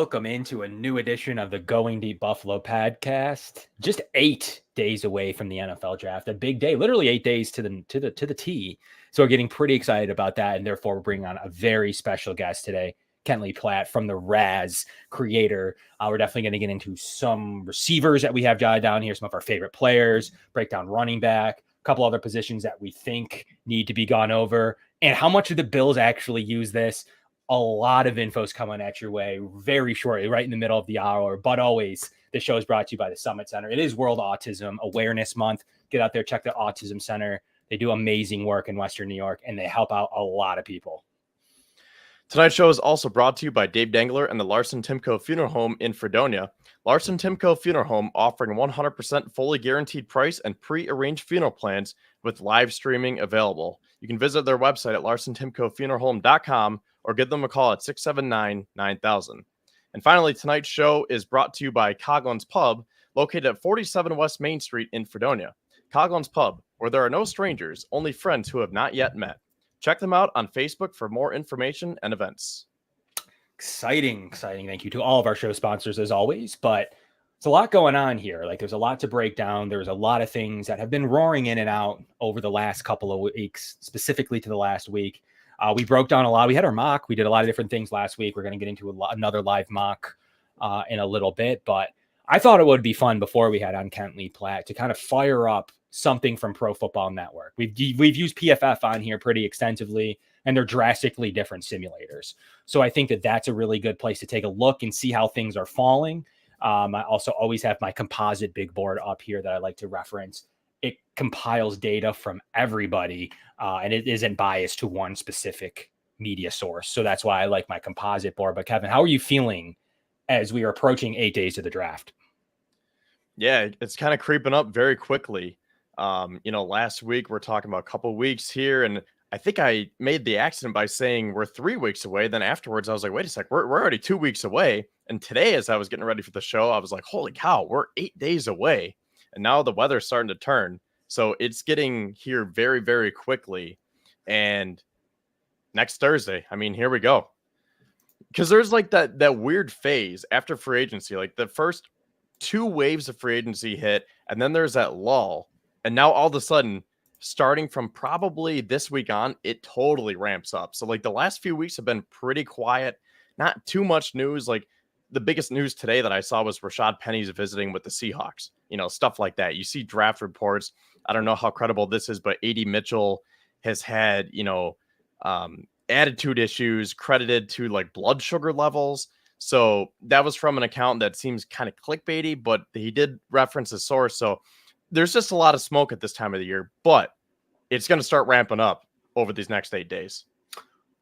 welcome into a new edition of the Going Deep Buffalo podcast. Just 8 days away from the NFL draft, a big day, literally 8 days to the T. So we're getting pretty excited about that, and therefore we're bringing on a very special guest today, Kent Lee Platte from the RAS creator. We're definitely going to get into some receivers that we have jotted down here, some of our favorite players, break down running back, a couple other positions that we think need to be gone over, and how much of the Bills actually use this. A lot of info's coming at your way very shortly, right in the middle of the hour. But always, the show is brought to you by the Summit Center. It is World Autism Awareness Month. Get out there, check the Autism Center. They do amazing work in Western New York, and they help out a lot of people. Tonight's show is also brought to you by Dave Dengler and the Larson-Timko Funeral Home in Fredonia. Larson-Timko Funeral Home offering 100% fully guaranteed price and pre-arranged funeral plans with live streaming available. You can visit their website at larsontimkofuneralhome.com or give them a call at 679-9000. And finally, tonight's show is brought to you by Coughlan's Pub, located at 47 West Main Street in Fredonia. Coughlan's Pub, where there are no strangers, only friends who have not yet met. Check them out on Facebook for more information and events. Exciting. Thank you to all of our show sponsors as always, but it's a lot going on here. Like, there's a lot to break down. There's a lot of things that have been roaring in and out over the last couple of weeks, specifically to the last week. We broke down a lot. We had our mock. We did a lot of different things last week. We're going to get into another live mock in a little bit, but I thought it would be fun before we had on Kent Lee Platte to kind of fire up something from Pro Football Network. We've used PFF on here pretty extensively, and they're drastically different simulators. So I think that that's a really good place to take a look and see how things are falling. I also always have my composite big board up here that I like to reference. It compiles data from everybody, and it isn't biased to one specific media source. So that's why I like my composite board. But Kevin, how are you feeling as we are approaching 8 days to the draft? Yeah, it's kind of creeping up very quickly. Last week we're talking about a couple weeks here, and I think I made the accident by saying we're 3 weeks away. Then afterwards I was like, wait a sec, we're already 2 weeks away. And today, as I was getting ready for the show, I was like, holy cow, we're 8 days away. And now the weather's starting to turn. So it's getting here very, very quickly. And next Thursday, here we go. Because there's like that weird phase after free agency, like the first 2 waves of free agency hit, and then there's that lull. And now all of a sudden, starting from probably this week on, it totally ramps up. So like the last few weeks have been pretty quiet, not too much news. Like the biggest news today that I saw was Rashad Penny's visiting with the Seahawks, stuff like that. You see draft reports. I don't know how credible this is, but A.D. Mitchell has had, attitude issues credited to like blood sugar levels. So that was from an account that seems kind of clickbaity, but he did reference a source. So there's just a lot of smoke at this time of the year, but it's going to start ramping up over these next 8 days.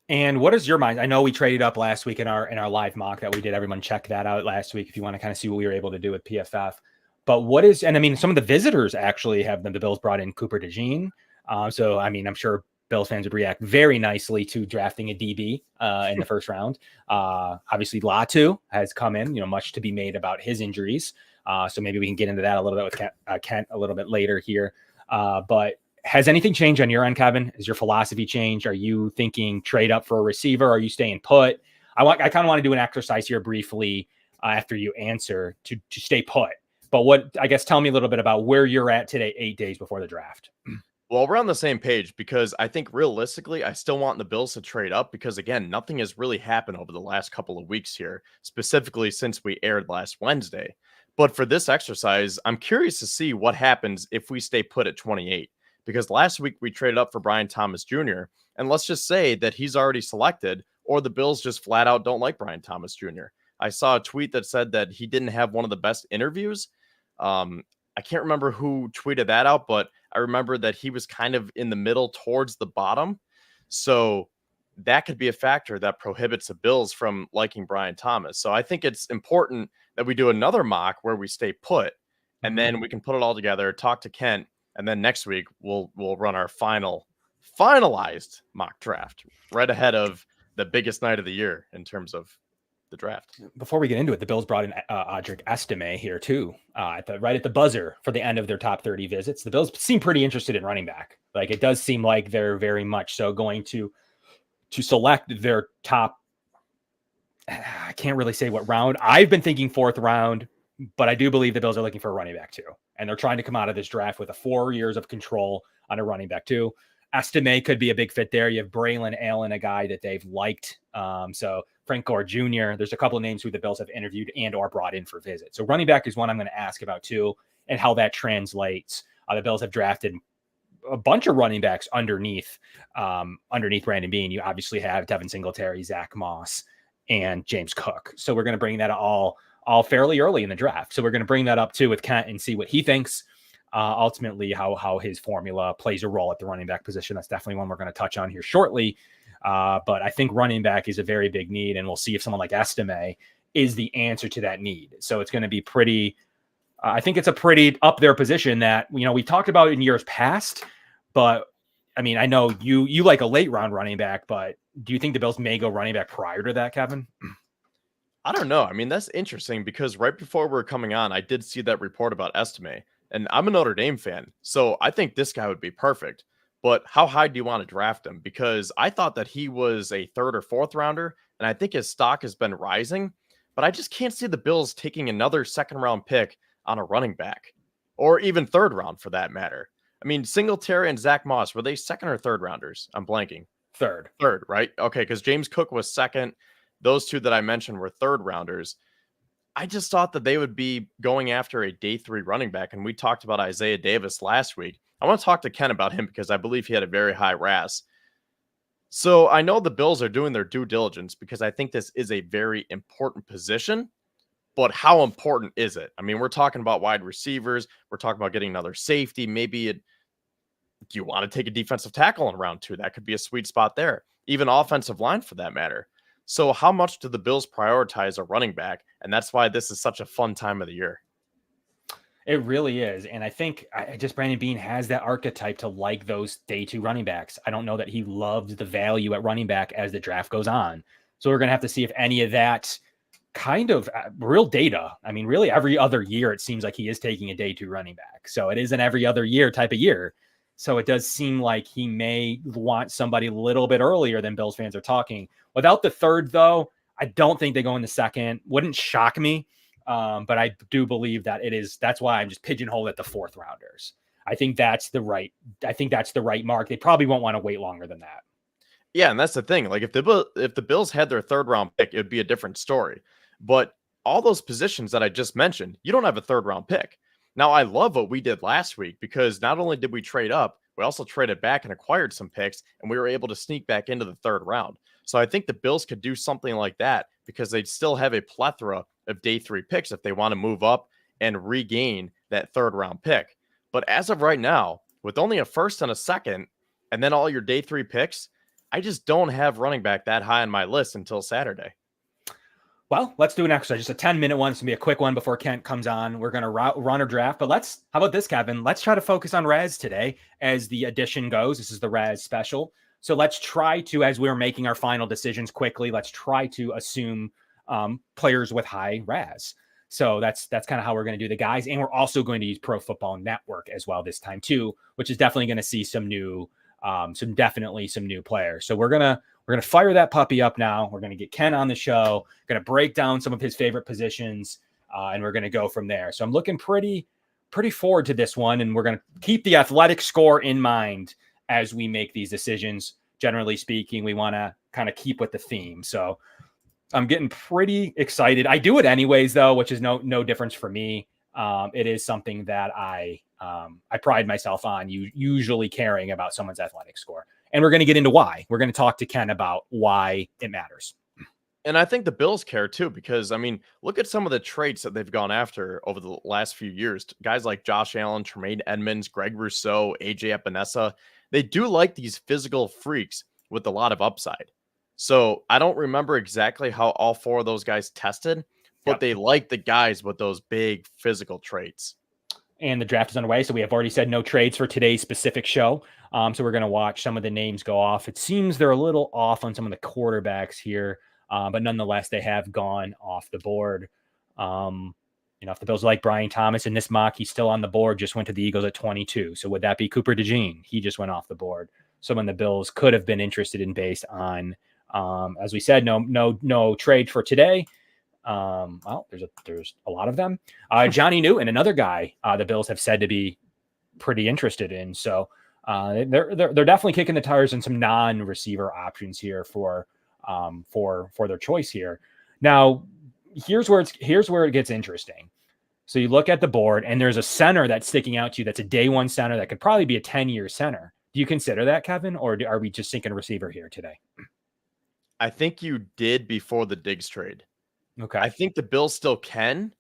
And what is your mind? I know we traded up last week in our live mock that we did. Everyone check that out last week if you want to kind of see what we were able to do with PFF. But some of the visitors actually have the Bills brought in Cooper DeJean. So I'm sure Bills fans would react very nicely to drafting a DB in the first round. Obviously, Latu has come in, much to be made about his injuries. So maybe we can get into that a little bit with Kent a little bit later here. But has anything changed on your end, Kevin? Has your philosophy changed? Are you thinking trade up for a receiver? Are you staying put? I kind of want to do an exercise here briefly after you answer to stay put. But tell me a little bit about where you're at today, 8 days before the draft. Well, we're on the same page because I think realistically, I still want the Bills to trade up because, again, nothing has really happened over the last couple of weeks here, specifically since we aired last Wednesday. But for this exercise, I'm curious to see what happens if we stay put at 28. Because last week we traded up for Brian Thomas Jr. And let's just say that he's already selected, or the Bills just flat out don't like Brian Thomas Jr. I saw a tweet that said that he didn't have one of the best interviews. I can't remember who tweeted that out, but I remember that he was kind of in the middle towards the bottom. So that could be a factor that prohibits the Bills from liking Brian Thomas. So I think it's important that we do another mock where we stay put, and then we can put it all together, talk to Kent, and then next week we'll run our finalized mock draft right ahead of the biggest night of the year in terms of the draft. Before we get into it, the Bills brought in Audric Estime here too, right at the buzzer for the end of their top 30 visits. The Bills seem pretty interested in running back. Like, it does seem like they're very much so going to select their top I can't really say what round. I've been thinking 4th round, but I do believe the Bills are looking for a running back too. And they're trying to come out of this draft with 4 years of control on a running back too. Estime could be a big fit there. You have Braylon Allen, a guy that they've liked. So Frank Gore Jr., there's a couple of names who the Bills have interviewed and or brought in for visit. So running back is one I'm going to ask about too, and how that translates. The Bills have drafted a bunch of running backs underneath Brandon Beane. You obviously have Devin Singletary, Zach Moss, and James Cook. So we're going to bring that all fairly early in the draft. So we're going to bring that up too with Kent and see what he thinks. Ultimately, how his formula plays a role at the running back position. That's definitely one we're going to touch on here shortly. But I think running back is a very big need, and we'll see if someone like Estime is the answer to that need. So it's going to be pretty. I think it's a pretty up there position that we talked about in years past. But I mean, I know you like a late round running back, but do you think the Bills may go running back prior to that, Kevin? I don't know. I mean, that's interesting because right before we were coming on, I did see that report about Estime. And I'm a Notre Dame fan, so I think this guy would be perfect. But how high do you want to draft him? Because I thought that he was a 3rd or 4th rounder, and I think his stock has been rising. But I just can't see the Bills taking another 2nd round pick on a running back, or even 3rd round for that matter. I mean, Singletary and Zach Moss, were they 2nd or 3rd rounders? I'm blanking. 3rd. 3rd, right? Okay, because James Cook was 2nd. Those two that I mentioned were 3rd rounders. I just thought that they would be going after a day 3 running back. And we talked about Isaiah Davis last week. I want to talk to Ken about him because I believe he had a very high RAS. So I know the Bills are doing their due diligence because I think this is a very important position. But how important is it? I mean, we're talking about wide receivers. We're talking about getting another safety. Do you want to take a defensive tackle in round 2? That could be a sweet spot there. Even offensive line for that matter. So how much do the Bills prioritize a running back? And that's why this is such a fun time of the year. It really is. And I think Brandon Beane has that archetype to like those day 2 running backs. I don't know that he loves the value at running back as the draft goes on. So we're going to have to see if any of that kind of real data. I mean, really every other year, it seems like he is taking a day 2 running back. So it is an every other year type of year. So it does seem like he may want somebody a little bit earlier than Bills fans are talking. Without the 3rd, though, I don't think they go in the 2nd. Wouldn't shock me. But I do believe that it is. That's why I'm just pigeonholed at the 4th rounders. I think that's the right mark. They probably won't want to wait longer than that. Yeah, and that's the thing. Like if the Bills had their 3rd round pick, it would be a different story. But all those positions that I just mentioned, you don't have a 3rd round pick. Now, I love what we did last week because not only did we trade up, we also traded back and acquired some picks, and we were able to sneak back into the 3rd round. So I think the Bills could do something like that because they'd still have a plethora of day 3 picks if they want to move up and regain that 3rd round pick. But as of right now, with only a 1st and a 2nd, and then all your day 3 picks, I just don't have running back that high on my list until Saturday. Well, let's do an extra, just a 10-minute one. It's going to be a quick one before Kent comes on. We're going to run our draft, but how about this, Kevin? Let's try to focus on RAS today as the edition goes. This is the RAS special. So let's try to, as we're making our final decisions quickly, let's try to assume players with high RAS. So that's kind of how we're going to do the guys. And we're also going to use Pro Football Network as well this time too, which is definitely going to see some new players. So we're going to fire that puppy up now. We're going to get Ken on the show, going to break down some of his favorite positions, and we're going to go from there. So I'm looking pretty forward to this one, and we're going to keep the athletic score in mind as we make these decisions. Generally speaking, we want to kind of keep with the theme. So I'm getting pretty excited. I do it anyways, though, which is no difference for me. It is something that I pride myself on, usually caring about someone's athletic score. And we're going to get into why. We're going to talk to Ken about why it matters. And I think the Bills care too, because I mean, look at some of the traits that they've gone after over the last few years. Guys like Josh Allen, Tremaine Edmonds, Greg Rousseau, AJ Epinesa. They do like these physical freaks with a lot of upside. So I don't remember exactly how all 4 of those guys tested, but They like the guys with those big physical traits. And the draft is underway. So we have already said no trades for today's specific show. So we're going to watch some of the names go off. It seems they're a little off on some of the quarterbacks here, but nonetheless, they have gone off the board. If the Bills like Brian Thomas in this mock, he's still on the board, just went to the Eagles at 22. So would that be Cooper DeJean? He just went off the board. Someone the Bills could have been interested in based on As we said, no trade for today. Well, there's a lot of them. Johnny Newton, another guy the Bills have said to be pretty interested in. So they're definitely kicking the tires on some non-receiver options here for their choice here. Now, here's where it gets interesting. So you look at the board, and there's a center that's sticking out to you. That's a day one center that could probably be a 10-year center. Do you consider that, Kevin, or are we just thinking receiver here today? I think you did before the Diggs trade. Okay. I think the Bills still can,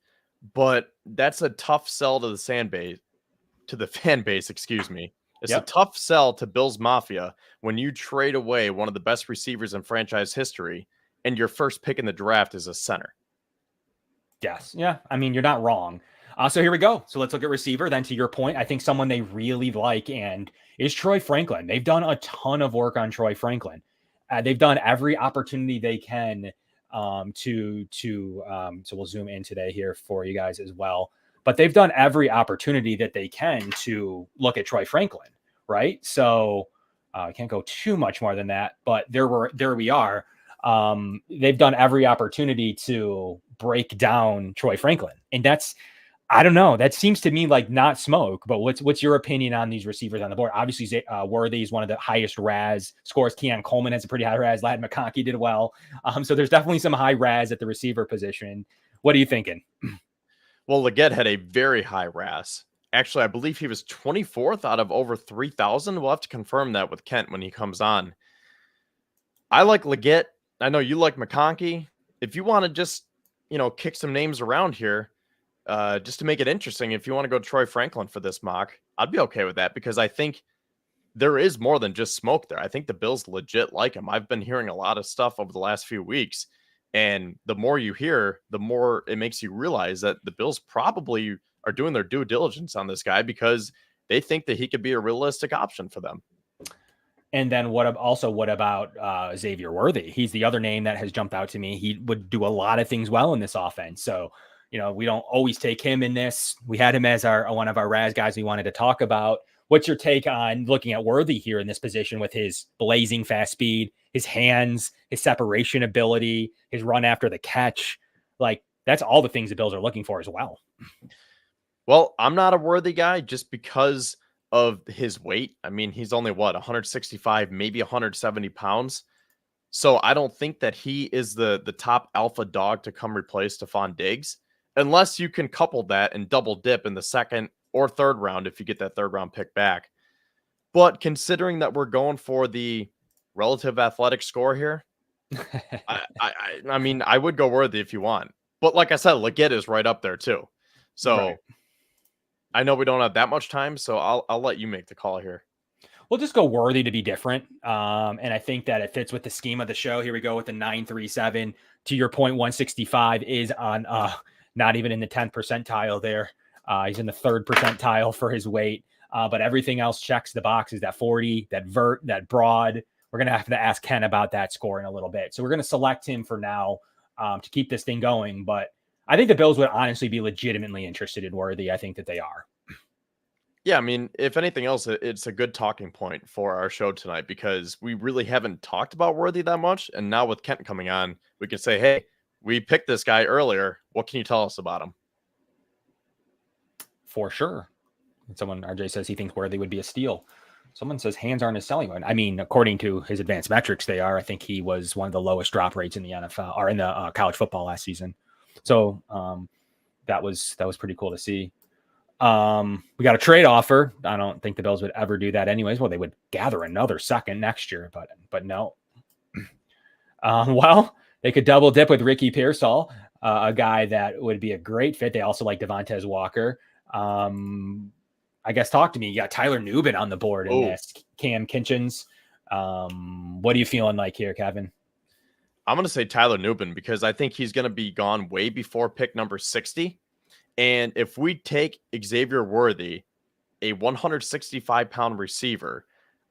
but that's a tough sell to the fan base, excuse me. It's a tough sell to Bills Mafia when you trade away one of the best receivers in franchise history and your first pick in the draft is a center. Yes. Yeah. I mean, you're not wrong. So here we go. So let's look at receiver. Then to your point, I think someone they really like and is Troy Franklin. They've done a ton of work on Troy Franklin. They've done every opportunity they can so we'll zoom in today here for you guys as well. But they've done every opportunity that they can to look at Troy Franklin, right? So I can't go too much more than that, but there we are. They've done every opportunity to break down Troy Franklin. And I don't know. That seems to me like not smoke, but what's your opinion on these receivers on the board? Obviously, Worthy is one of the highest RAS scores. Keon Coleman has a pretty high RAS. Ladd McConkey did well. So there's definitely some high RAS at the receiver position. What are you thinking? Well, Legette had a very high RAS. Actually, I believe he was 24th out of over 3,000. We'll have to confirm that with Kent when he comes on. I like Legette. I know you like McConkey. If you want to just, kick some names around here, just to make it interesting, if you want to go Troy Franklin for this mock, I'd be okay with that because I think there is more than just smoke there. I think the Bills legit like him. I've been hearing a lot of stuff over the last few weeks, and the more you hear, the more it makes you realize that the Bills probably are doing their due diligence on this guy because they think that he could be a realistic option for them. And then what about Xavier Worthy? He's the other name that has jumped out to me. He would do a lot of things well in this offense. So, we don't always take him in this. We had him as one of our RAS guys we wanted to talk about. What's your take on looking at Worthy here in this position with his blazing fast speed, his hands, his separation ability, his run after the catch? Like, that's all the things the Bills are looking for as well. Well, I'm not a Worthy guy just because of his weight. I mean, he's only 165, maybe 170 pounds. So I don't think that he is the top alpha dog to come replace Stephon Diggs, unless you can couple that and double dip in the second or third round if you get that third round pick back. But considering that we're going for the relative athletic score here, I mean, I would go Worthy if you want. But like I said, Legette is right up there too. So right. I know we don't have that much time, so I'll let you make the call here. We'll just go Worthy to be different. And I think that it fits with the scheme of the show. Here we go with the 937. To your point, 165 is on not even in the 10th percentile there. He's in the 3rd percentile for his weight. But everything else checks the boxes, that 40, that vert, that broad. We're going to have to ask Ken about that score in a little bit. So we're going to select him for now to keep this thing going. But I think the Bills would honestly be legitimately interested in Worthy. I think that they are. Yeah, I mean, if anything else, it's a good talking point for our show tonight because we really haven't talked about Worthy that much. And now with Kent coming on, we can say, hey, we picked this guy earlier. What can you tell us about him? For sure. RJ says he thinks Worthy would be a steal. Someone says hands aren't his selling point. I mean, according to his advanced metrics, they are. I think he was one of the lowest drop rates in the NFL or in the college football last season. So that was pretty cool to see. We got a trade offer. I don't think the Bills would ever do that anyways. Well, they would gather another second next year, but no. Well, they could double dip with Ricky Pearsall, a guy that would be a great fit. They also like Devontae Walker. I guess talk to me. You got Tyler Nubin on the board in this. Cam Kinchins. What are you feeling like here, Kevin? I'm going to say Tyler Nubin because I think he's going to be gone way before pick number 60. And if we take Xavier Worthy, a 165-pound receiver,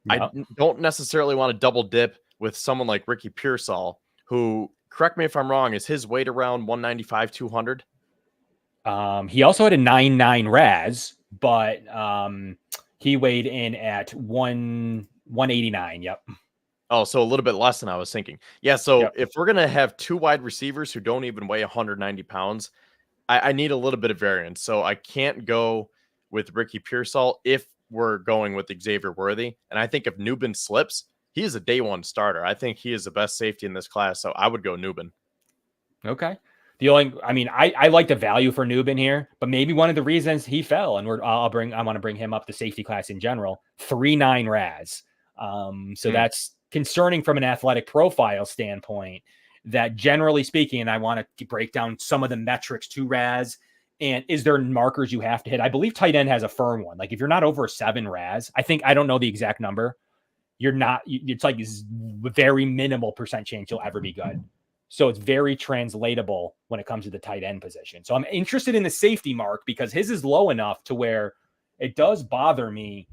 yep. I don't necessarily want to double dip with someone like Ricky Pearsall, who, correct me if I'm wrong, is his weight around 195, 200? He also had a 9.9 RAS, but he weighed in at 189. Yep. Oh, so a little bit less than I was thinking. Yeah, so Yep. if we're gonna have 2 wide receivers who don't even weigh 190 pounds, I need a little bit of variance. So I can't go with Ricky Pearsall if we're going with Xavier Worthy. And I think if Nubin slips, he is a day one starter. I think he is the best safety in this class. So I would go Nubin. Okay. I like the value for Nubin here, but maybe one of the reasons he fell, and I want to bring him up the safety class in general, 3.9 RAS. So that's concerning from an athletic profile standpoint, that generally speaking, and I want to break down some of the metrics to RAS. And is there markers you have to hit? I believe tight end has a firm one. Like if you're not over a 7 RAS, I don't know the exact number. You're not, it's like very minimal percent chance you'll ever be good. So it's very translatable when it comes to the tight end position. So I'm interested in the safety mark because his is low enough to where it does bother me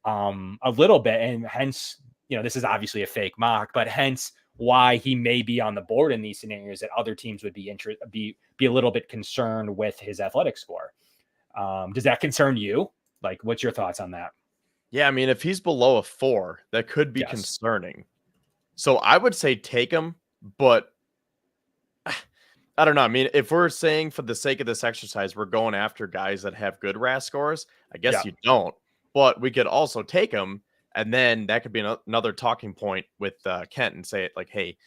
a little bit. And hence, this is obviously a fake mock, but hence why he may be on the board in these scenarios that other teams would be a little bit concerned with his athletic score. Does that concern you? Like, what's your thoughts on that? Yeah, I mean, if he's below a 4, that could be concerning. So I would say take him, but I don't know. I mean, if we're saying for the sake of this exercise, we're going after guys that have good RAS scores, I guess you don't. But we could also take them, and then that could be another talking point with Kent and say it like, hey,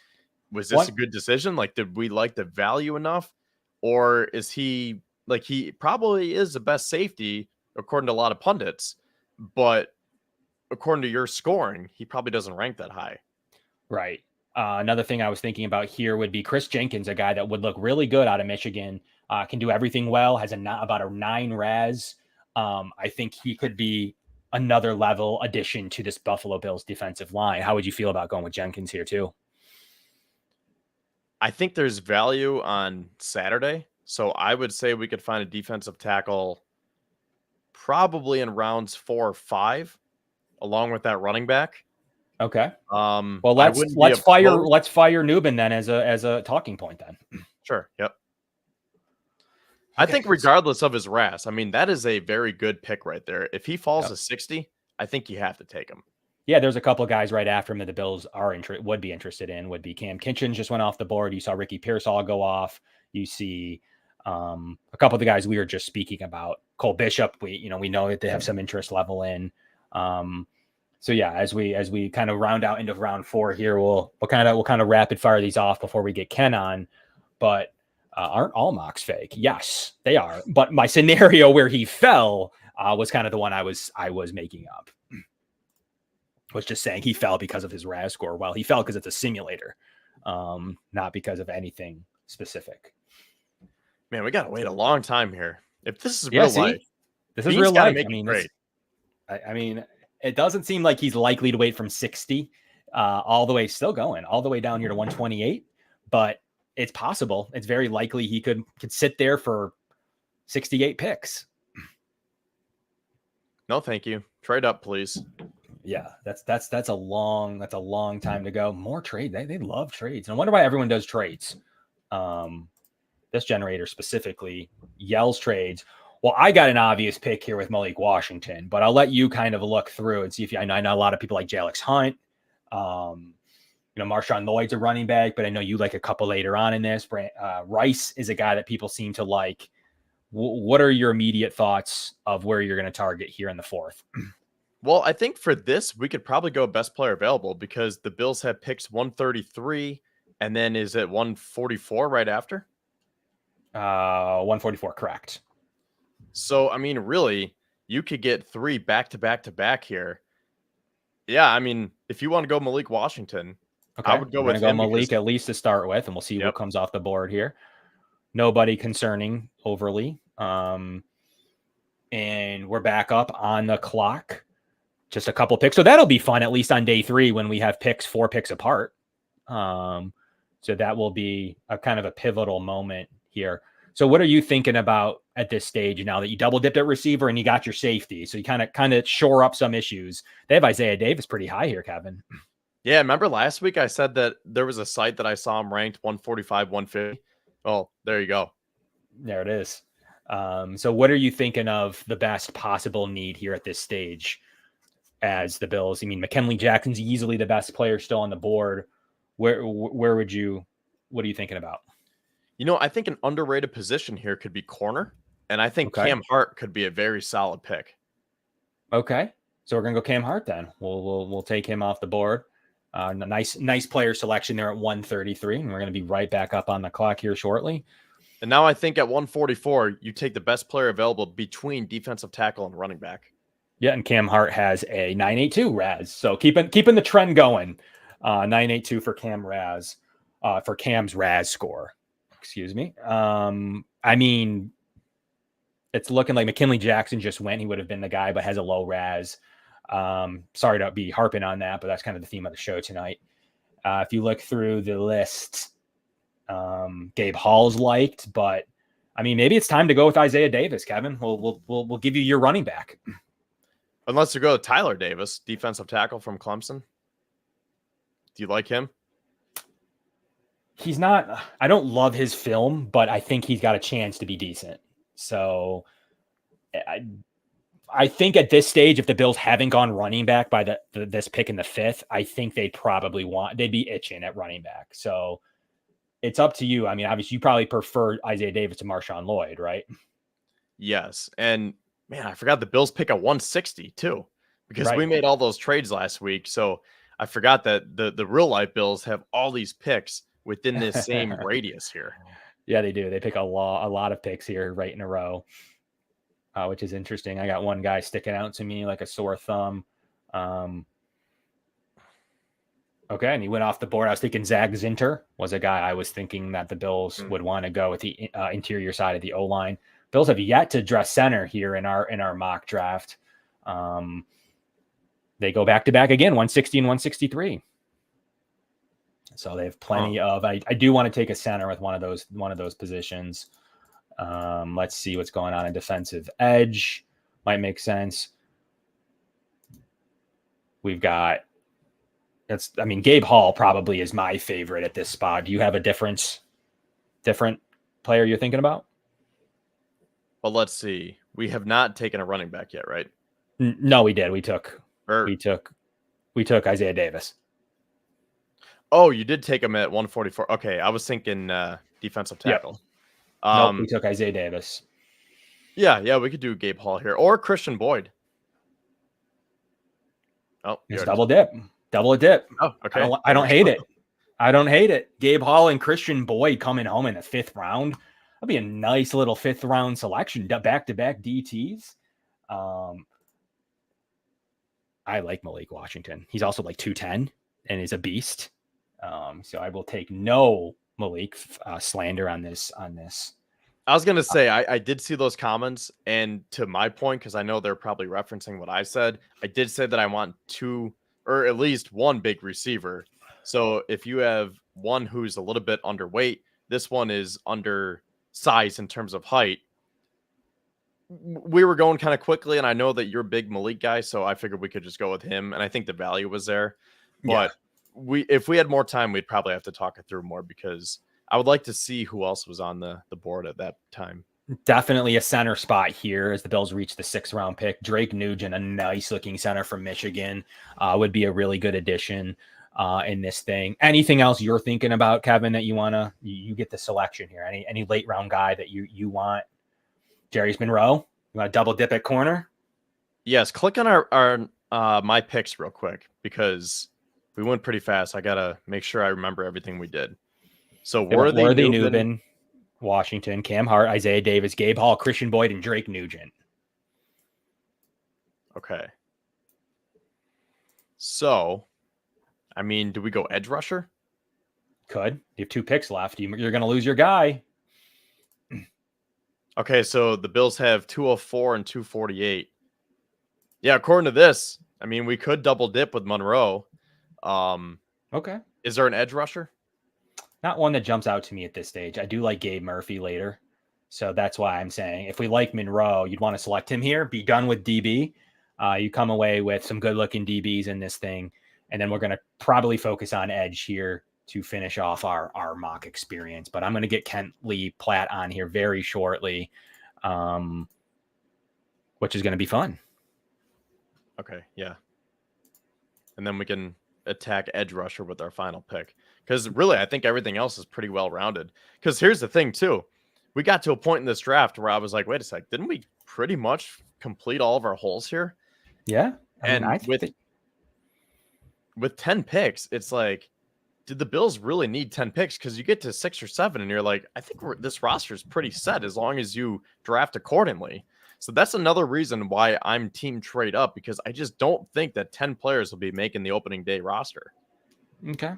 was this a good decision? Like, did we like the value enough? Or is he probably is the best safety according to a lot of pundits, but according to your scoring, he probably doesn't rank that high. Right. Another thing I was thinking about here would be Chris Jenkins, a guy that would look really good out of Michigan, can do everything well, has about a 9 RAS. I think he could be another level addition to this Buffalo Bills defensive line. How would you feel about going with Jenkins here too? I think there's value on Saturday. So I would say we could find a defensive tackle probably in rounds 4 or 5, along with that running back. Okay. Well, let's fire Nubin then as a talking point then. Sure. Yep. Okay. I think regardless of his RAS, I mean, that is a very good pick right there. If he falls to 60, I think you have to take him. Yeah, there's a couple of guys right after him that the Bills would be interested in. Would be Cam Kitchens just went off the board. You saw Ricky Pearsall go off. You see a couple of the guys we were just speaking about. Cole Bishop, we know that they have some interest level in. So yeah, as we kind of round out into round 4 here, we'll kind of rapid fire these off before we get Ken on. But aren't all mocks fake? Yes, they are. But my scenario where he fell was kind of the one I was making up. Was just saying he fell because of his RAS score. Well, he fell because it's a simulator, not because of anything specific. Man, we gotta wait a long time here. If this is real life, this is real life. I mean, it doesn't seem like he's likely to wait from 60 all the way, still going all the way down here to 128, but it's possible. It's very likely he could sit there for 68 picks. No, thank you. Trade up, please. Yeah, that's a long time to go. More trade. They love trades. And I wonder why everyone does trades. This generator specifically yells trades. Well, I got an obvious pick here with Malik Washington, but I'll let you kind of look through and see if I know a lot of people like Jalex Hunt. Marshawn Lloyd's a running back, but I know you like a couple later on in this. Rice is a guy that people seem to like. What are your immediate thoughts of where you're going to target here in the 4th? Well, I think for this, we could probably go best player available because the Bills have picks 133 and then is it 144 right after? 144, correct. So, I mean, really, you could get 3 back-to-back here. Yeah, I mean, if you want to go Malik Washington, okay. I would go with him. Malik at least to start with, and we'll see what comes off the board here. Nobody concerning overly. And we're back up on the clock. Just a couple picks. So that'll be fun, at least on day 3 when we have 4 picks apart. So that will be a kind of a pivotal moment here. So what are you thinking about at this stage now that you double dipped at receiver and you got your safety? So you kind of shore up some issues. They have Isaiah Davis pretty high here, Kevin. Yeah, remember last week I said that there was a site that I saw him ranked 145, 150. Well, there you go. There it is. So what are you thinking of the best possible need here at this stage? as the Bills. I mean, McKinley Jackson's easily the best player still on the board. What are you thinking about? I think an underrated position here could be corner, and I think Okay. Cam Hart could be a very solid pick. Okay. So we're going to go Cam Hart then. We'll take him off the board. Nice player selection there at 133, and we're going to be right back up on the clock here shortly. And now I think at 144, you take the best player available between defensive tackle and running back. Yeah, and Cam Hart has a 982 RAS. So keeping the trend going. 982 for Cam RAS, for Cam's RAS score. Excuse me. I mean, it's looking like McKinley Jackson just went. He would have been the guy, but has a low RAS. Sorry to be harping on that, but that's kind of the theme of the show tonight. If you look through the list, Gabe Hall's liked, but I mean, maybe it's time to go with Isaiah Davis, Kevin. We'll give you your running back. Unless you go with Tyler Davis, defensive tackle from Clemson. Do you like him? He's not, I don't love his film, but I think he's got a chance to be decent. So I think at this stage, if the Bills haven't gone running back by this pick in the 5th, I think they'd be itching at running back. So it's up to you. I mean, obviously you probably prefer Isaiah Davis to Marshawn Lloyd, right? Yes. And man, I forgot the Bills pick a 160 too, because we made all those trades last week. So I forgot that the real life Bills have all these picks within this same radius here. Yeah, they do. They pick a lot of picks here right in a row, which is interesting. I got one guy sticking out to me like a sore thumb. Okay, and he went off the board. I was thinking Zach Zinter was a guy I was thinking that the Bills would want to go with the interior side of the O-line. Bills have yet to address center here in our mock draft. They go back to back again, 160 and 163. So they have plenty of. I do want to take a center with one of those positions. Let's see what's going on in defensive edge. Might make sense. We've got. Gabe Hall probably is my favorite at this spot. Do you have a different player you're thinking about? Well, let's see. We have not taken a running back yet, right? No, we did. We took Isaiah Davis. Oh, you did take him at 144. Okay, I was thinking defensive tackle. Yep. Nope, we took Isaiah Davis. Yeah, we could do Gabe Hall here or Christian Boyd. Oh, it's double dip. Oh, okay. I don't hate it. I don't hate it. Gabe Hall and Christian Boyd coming home in the 5th round. That'd be a nice little 5th round selection. Back-to-back DTs. I like Malik Washington. He's also like 210 and is a beast. So I will take no Malik slander on this. I was going to say, I did see those comments, and to my point, because I know they're probably referencing what I said, I did say that I want 2 or at least 1 big receiver. So if you have one who's a little bit underweight, this one is undersized in terms of height. We were going kind of quickly, and I know that you're a big Malik guy, so I figured we could just go with him, and I think the value was there. But if we had more time, we'd probably have to talk it through more, because I would like to see who else was on the board at that time. Definitely a center spot here as the Bills reach the 6th round pick. Drake Nugent, a nice looking center from Michigan, would be a really good addition in this thing. Anything else you're thinking about, Kevin, that you get the selection here? Any late round guy that you want? Jerry's Monroe, you want to double dip at corner? Yes, click on our my picks real quick, because we went pretty fast. I gotta make sure I remember everything we did. So Worthy Nubin, Washington, Cam Hart, Isaiah Davis, Gabe Hall, Christian Boyd, and Drake Nugent. Okay. So, do we go edge rusher? Could. You have 2 picks left. You're going to lose your guy. Okay, so the Bills have 204 and 248. Yeah, according to this, we could double dip with Monroe. Okay. Is there an edge rusher? Not one that jumps out to me at this stage. I do like Gabe Murphy later. So that's why I'm saying if we like Monroe, you'd want to select him here, be done with DB. You come away with some good looking DBs in this thing. And then we're going to probably focus on edge here to finish off our mock experience. But I'm going to get Kent Lee Platte on here very shortly, which is going to be fun. Okay, yeah. and then we can attack edge rusher with our final pick. Because really, I think everything else is pretty well rounded. Because here's the thing too, we got to a point in this draft where I was like, wait a sec, didn't we pretty much complete all of our holes here? Yeah, And with 10 picks, it's like, did the Bills really need 10 picks? Because you get to 6 or 7 and you're like, I think this roster is pretty set as long as you draft accordingly. So that's another reason why I'm team trade up, because I just don't think that 10 players will be making the opening day roster. Okay.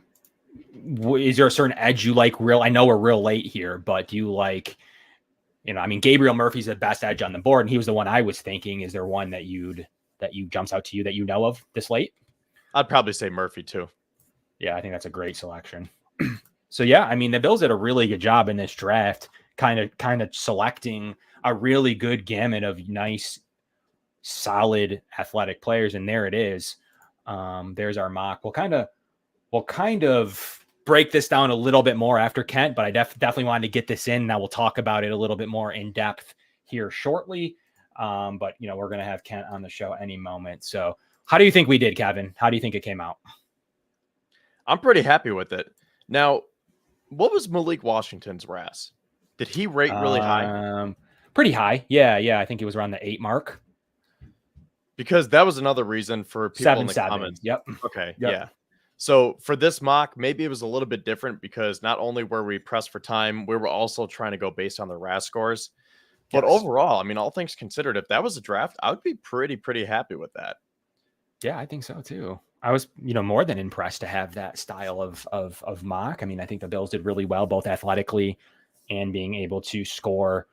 Is there a certain edge you like I know we're real late here, but do you like, Gabriel Murphy's the best edge on the board, and he was the one I was thinking. Is there one that jumps out to you that you know of this late? I'd probably say Murphy too. Yeah, I think that's a great selection. So yeah, the Bills did a really good job in this draft, kind of selecting a really good gamut of nice, solid athletic players. And there it is. There's our mock. We'll kind of break this down a little bit more after Kent, but I definitely wanted to get this in. Now we'll talk about it a little bit more in depth here shortly. But we're going to have Kent on the show any moment. So how do you think we did, Kevin? How do you think it came out? I'm pretty happy with it. Now, what was Malik Washington's RAS? Did he rate really high? Pretty high. Yeah. I think it was around the 8 mark. Because that was another reason for people in the 7-7. comments. Yep. Okay. Yep. Yeah. So for this mock, maybe it was a little bit different because not only were we pressed for time, we were also trying to go based on the RAS scores. But overall, all things considered, if that was a draft, I would be pretty happy with that. Yeah, I think so too. I was, more than impressed to have that style of mock. I think the Bills did really well, both athletically and being able to score,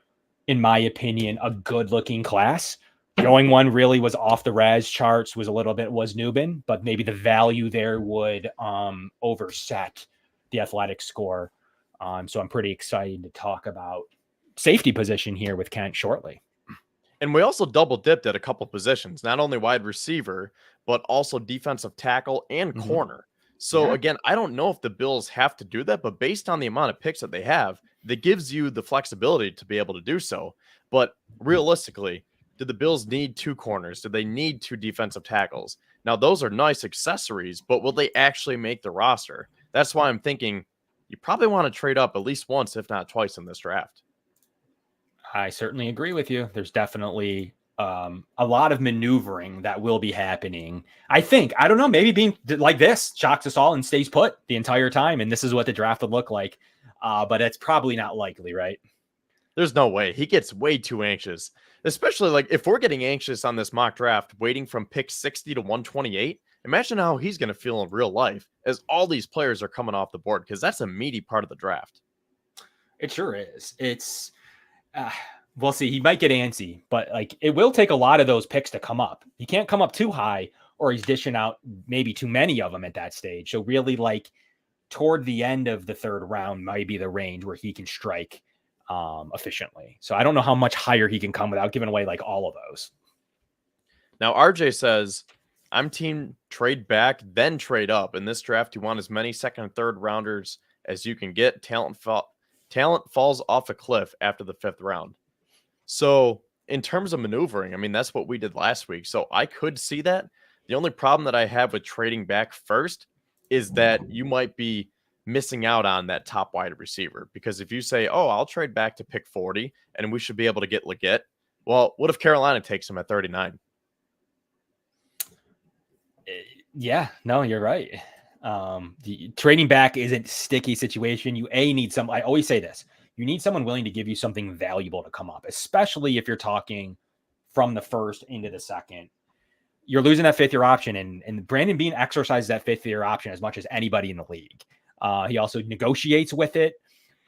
in my opinion, a good looking class. The only one really was off the RAS charts was Nubin, but maybe the value there would overset the athletic score. So I'm pretty excited to talk about safety position here with Kent shortly. And we also double dipped at a couple positions, not only wide receiver, but also defensive tackle and corner. So again, I don't know if the Bills have to do that, but based on the amount of picks that they have, that gives you the flexibility to be able to do so. But realistically, do the Bills need 2 corners? Do they need 2 defensive tackles? Now, those are nice accessories, but will they actually make the roster? That's why I'm thinking you probably want to trade up at least once, if not twice, in this draft. I certainly agree with you. There's definitely a lot of maneuvering that will be happening. I don't know, maybe being like this shocks us all and stays put the entire time. And this is what the draft would look like. But it's probably not likely, right? There's no way. He gets way too anxious, especially like if we're getting anxious on this mock draft, waiting from pick 60 to 128. Imagine how he's going to feel in real life as all these players are coming off the board, because that's a meaty part of the draft. It sure is. It's we'll see. He might get antsy, but it will take a lot of those picks to come up. He can't come up too high or he's dishing out maybe too many of them at that stage. So really toward the end of the 3rd round might be the range where he can strike efficiently. So I don't know how much higher he can come without giving away all of those. Now, RJ says, I'm team trade back, then trade up. In this draft, you want as many 2nd and 3rd rounders as you can get. Talent falls off a cliff after the 5th round. So in terms of maneuvering, that's what we did last week. So I could see that. The only problem that I have with trading back first is that you might be missing out on that top wide receiver. Because if you say, oh, I'll trade back to pick 40 and we should be able to get Legette. Well, what if Carolina takes him at 39? Yeah, no, you're right. The trading back isn't a sticky situation. You need I always say this, you need someone willing to give you something valuable to come up, especially if you're talking from the 1st into the 2nd. You're losing that 5th year option, and Brandon Beane exercises that 5th year option as much as anybody in the league. He also negotiates with it.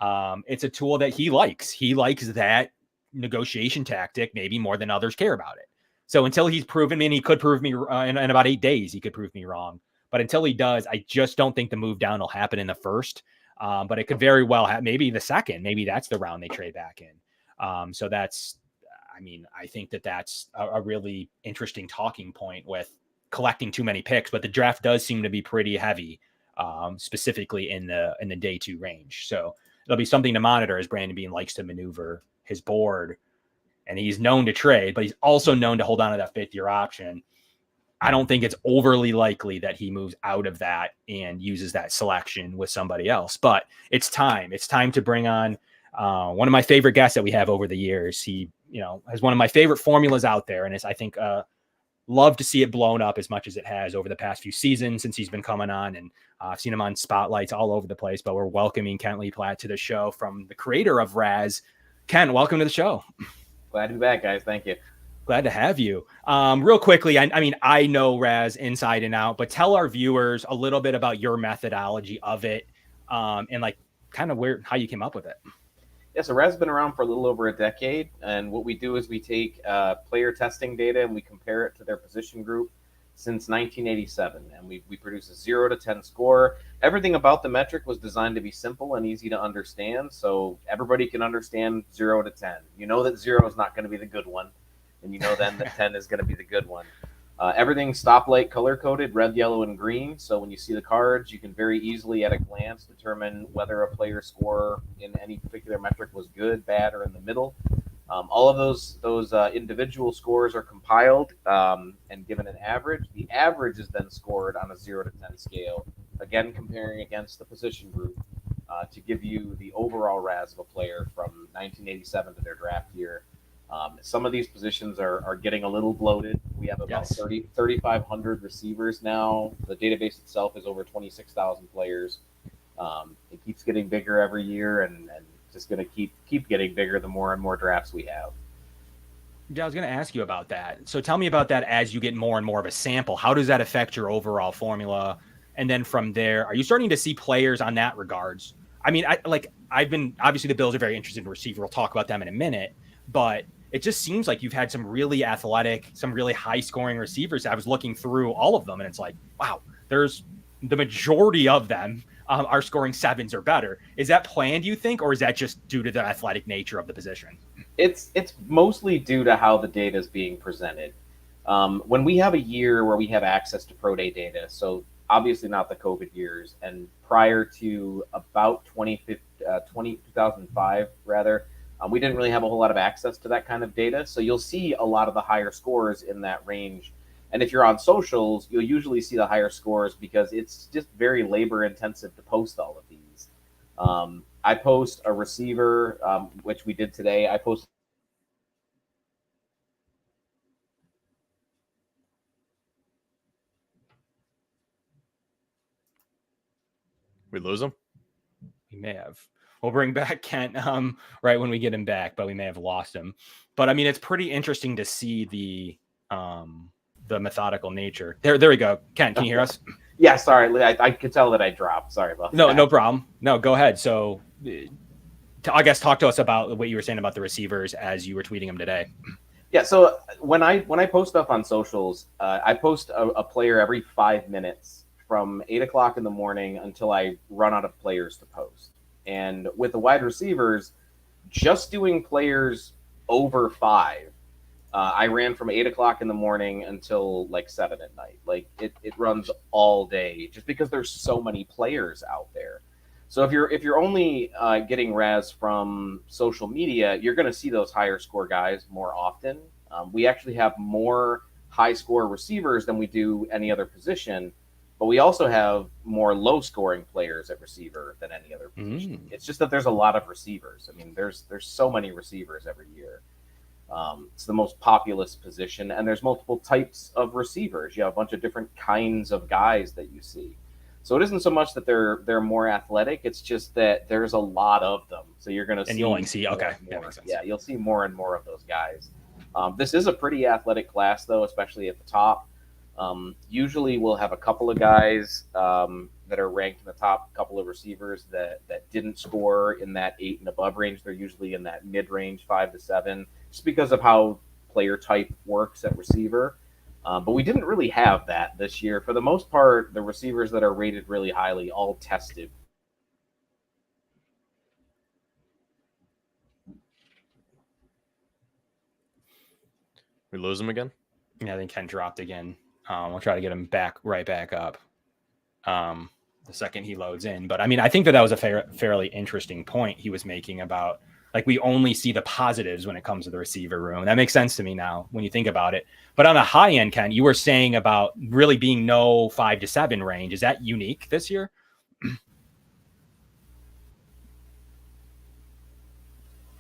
It's a tool that he likes. He likes that negotiation tactic maybe more than others care about it. So until he's proven me, and he could prove me in about 8 days, he could prove me wrong. But until he does, I just don't think the move down will happen in the 1st. But it could very well have maybe the 2nd. Maybe that's the round they trade back in. So that's, I think that's a really interesting talking point with collecting too many picks. But the draft does seem to be pretty heavy, specifically in the day 2 range. So it'll be something to monitor as Brandon Beane likes to maneuver his board. And he's known to trade, but he's also known to hold on to that 5th year option. I don't think it's overly likely that he moves out of that and uses that selection with somebody else. But it's time. It's time to bring on one of my favorite guests that we have over the years. He, has one of my favorite formulas out there, and I think love to see it blown up as much as it has over the past few seasons since he's been coming on. And I've seen him on spotlights all over the place. But we're welcoming Kent Lee Platte to the show from the creator of RAS. Ken, welcome to the show. Glad to be back, guys. Thank you. Glad to have you. Real quickly, I mean, I know RAS inside and out, but tell our viewers a little bit about your methodology of it, and like kind of how you came up with it. Yeah, so RAS has been around for a little over a decade, and what we do is we take player testing data and we compare it to their position group since 1987, and we produce a 0 to 10 score. Everything about the metric was designed to be simple and easy to understand, so everybody can understand 0 to 10. You know that 0 is not going to be the good one, and you know then that 10 is going to be the good one. Everything's stoplight color-coded, red, yellow, and green, so when you see the cards, you can very easily at a glance determine whether a player's score in any particular metric was good, bad, or in the middle. All of those individual scores are compiled and given an average. The average is then scored on a 0 to 10 scale, again comparing against the position group to give you the overall RAS of a player from 1987 to their draft year. Some of these positions are getting a little bloated. We have about 3,500 receivers now. The database itself is over 26,000 players. It keeps getting bigger every year, and just going to keep getting bigger the more and more drafts we have. Yeah, I was going to ask you about that. So tell me about that as you get more and more of a sample. How does that affect your overall formula? And then from there, are you starting to see players on that regards? I mean, I've been, obviously the Bills are very interested in receiver. We'll talk about them in a minute, but it just seems like you've had some really athletic, some really high scoring receivers. I was looking through all of them and it's like, wow, there's the majority of them are scoring 7s or better. Is that planned, you think, or is that just due to the athletic nature of the position? It's mostly due to how the data is being presented. When we have a year where we have access to pro day data, so obviously not the COVID years, and prior to about 2005 rather, we didn't really have a whole lot of access to that kind of data. So you'll see a lot of the higher scores in that range. And if you're on socials, you'll usually see the higher scores because it's just very labor intensive to post all of these. I post a receiver, which we did today. I post. We lose him? We may have. We'll bring back Kent right when we get him back, but we may have lost him. But I mean, it's pretty interesting to see the methodical nature. There we go. Kent, can you hear us? Yeah, sorry. I could tell that I dropped. Sorry about that. No problem. No, go ahead. So I guess talk to us about what you were saying about the receivers as you were tweeting them today. Yeah, so when I post stuff on socials, I post a player every 5 minutes from 8 o'clock in the morning until I run out of players to post. And with the wide receivers, just doing players over 5, I ran from 8 o'clock in the morning until like 7 at night. Like it runs all day just because there's so many players out there. So if you're only getting RAS from social media, you're going to see those higher score guys more often. We actually have more high score receivers than we do any other position, but we also have more low scoring players at receiver than any other position. It's just that there's a lot of receivers. I mean, there's so many receivers every year. It's the most populous position, and there's multiple types of receivers. You have a bunch of different kinds of guys that you see. So it isn't so much that they're more athletic. It's just that there's a lot of them. So you're going to see. And you only see, okay. That makes sense. Yeah, you'll see more and more of those guys. This is a pretty athletic class, though, especially at the top. Usually we'll have a couple of guys that are ranked in the top couple of receivers that didn't score in that 8 and above range. They're usually in that mid-range, 5 to 7, just because of how player type works at receiver. But we didn't really have that this year. For the most part, the receivers that are rated really highly all tested. We lose him again? Yeah, I think Ken dropped again. We'll try to get him right back up the second he loads in. But I mean, I think that was a fairly interesting point he was making about Like we only see the positives when it comes to the receiver room. That makes sense to me now when you think about it. But on the high end, Ken, you were saying about really being no 5 to 7 range. Is that unique this year?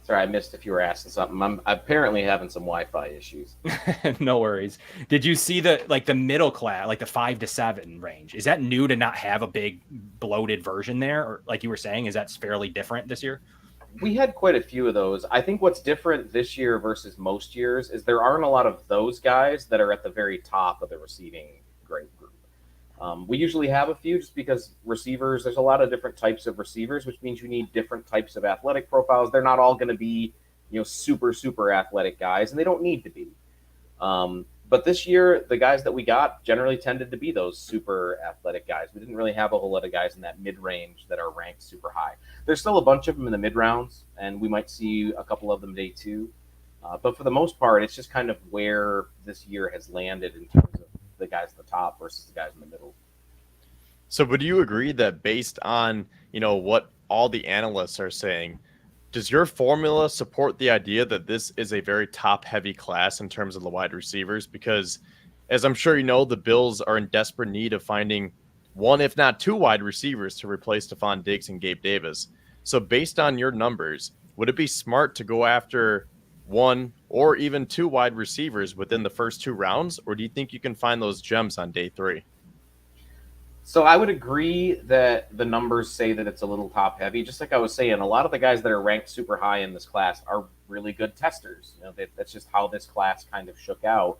Sorry, I missed if you were asking something. I'm apparently having some Wi-Fi issues. No worries. Did you see the middle class, like the 5 to 7 range? Is that new to not have a big bloated version there? Or like you were saying, is that fairly different this year? We had quite a few of those. I think what's different this year versus most years is there aren't a lot of those guys that are at the very top of the receiving grade group. We usually have a few just because receivers, there's a lot of different types of receivers, which means you need different types of athletic profiles. They're not all going to be, super, super athletic guys, and they don't need to be. But this year, the guys that we got generally tended to be those super athletic guys. We didn't really have a whole lot of guys in that mid-range that are ranked super high. There's still a bunch of them in the mid-rounds, and we might see a couple of them day 2. But for the most part, it's just kind of where this year has landed in terms of the guys at the top versus the guys in the middle. So would you agree that based on, what all the analysts are saying, does your formula support the idea that this is a very top-heavy class in terms of the wide receivers? Because, as I'm sure you know, the Bills are in desperate need of finding one, if not 2 wide receivers to replace Stephon Diggs and Gabe Davis. So based on your numbers, would it be smart to go after 1 or even 2 wide receivers within the first 2 rounds? Or do you think you can find those gems on day 3? So I would agree that the numbers say that it's a little top heavy. Just like I was saying, a lot of the guys that are ranked super high in this class are really good testers. That's just how this class kind of shook out.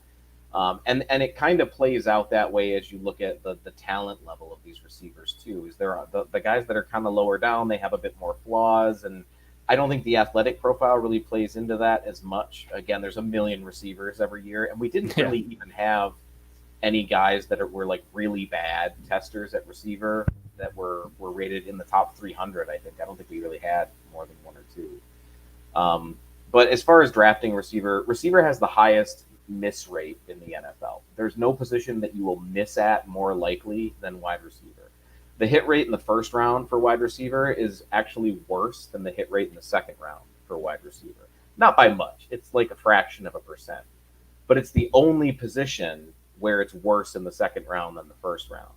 And it kind of plays out that way as you look at the talent level of these receivers too. Is there the guys that are kind of lower down, they have a bit more flaws, and I don't think the athletic profile really plays into that as much. Again, there's a million receivers every year, and we didn't really even have any guys that were like really bad testers at receiver that were rated in the top 300. I don't think we really had more than 1 or 2. But as far as drafting receiver has the highest miss rate in the NFL. There's no position that you will miss at more likely than wide receiver. The hit rate in the first round for wide receiver is actually worse than the hit rate in the second round for wide receiver. Not by much. It's like a fraction of a percent. But it's the only position where it's worse in the second round than the first round.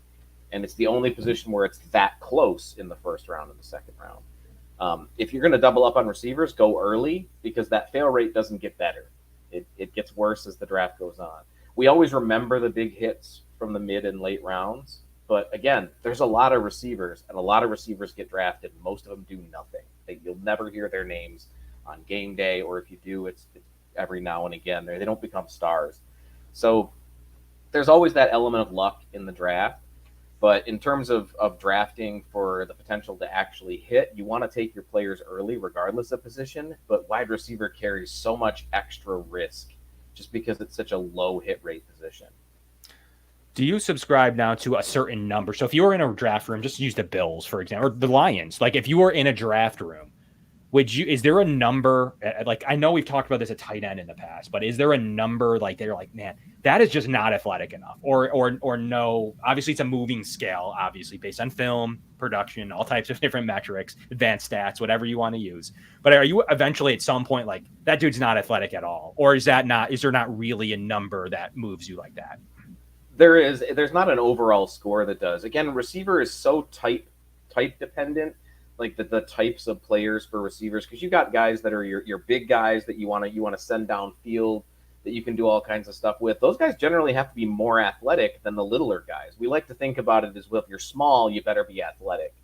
And it's the only position where it's that close in the first round and the second round. If you're going to double up on receivers, go early because that fail rate doesn't get better. It gets worse as the draft goes on. We always remember the big hits from the mid and late rounds. But again, there's a lot of receivers, and a lot of receivers get drafted. Most of them do nothing. You'll never hear their names on game day, or if you do, it's every now and again. They don't become stars. So there's always that element of luck in the draft. But in terms of drafting for the potential to actually hit, you want to take your players early regardless of position. But wide receiver carries so much extra risk just because it's such a low hit rate position. Do you subscribe now to a certain number? So if you were in a draft room, just use the Bills, for example, or the Lions. Like if you were in a draft room, is there a number, like I know we've talked about this at tight end in the past, but is there a number like they're like, man, that is just not athletic enough, or no? Obviously it's a moving scale, obviously based on film, production, all types of different metrics, advanced stats, whatever you want to use. But are you eventually at some point like that dude's not athletic at all? Or is there not really a number that moves you like that? There's not an overall score that does. Again, receiver is so type dependent. Like the types of players for receivers, because you got guys that are your big guys that you want to send downfield, that you can do all kinds of stuff with. Those guys generally have to be more athletic than the littler guys. We like to think about it as, well, if you're small, you better be athletic,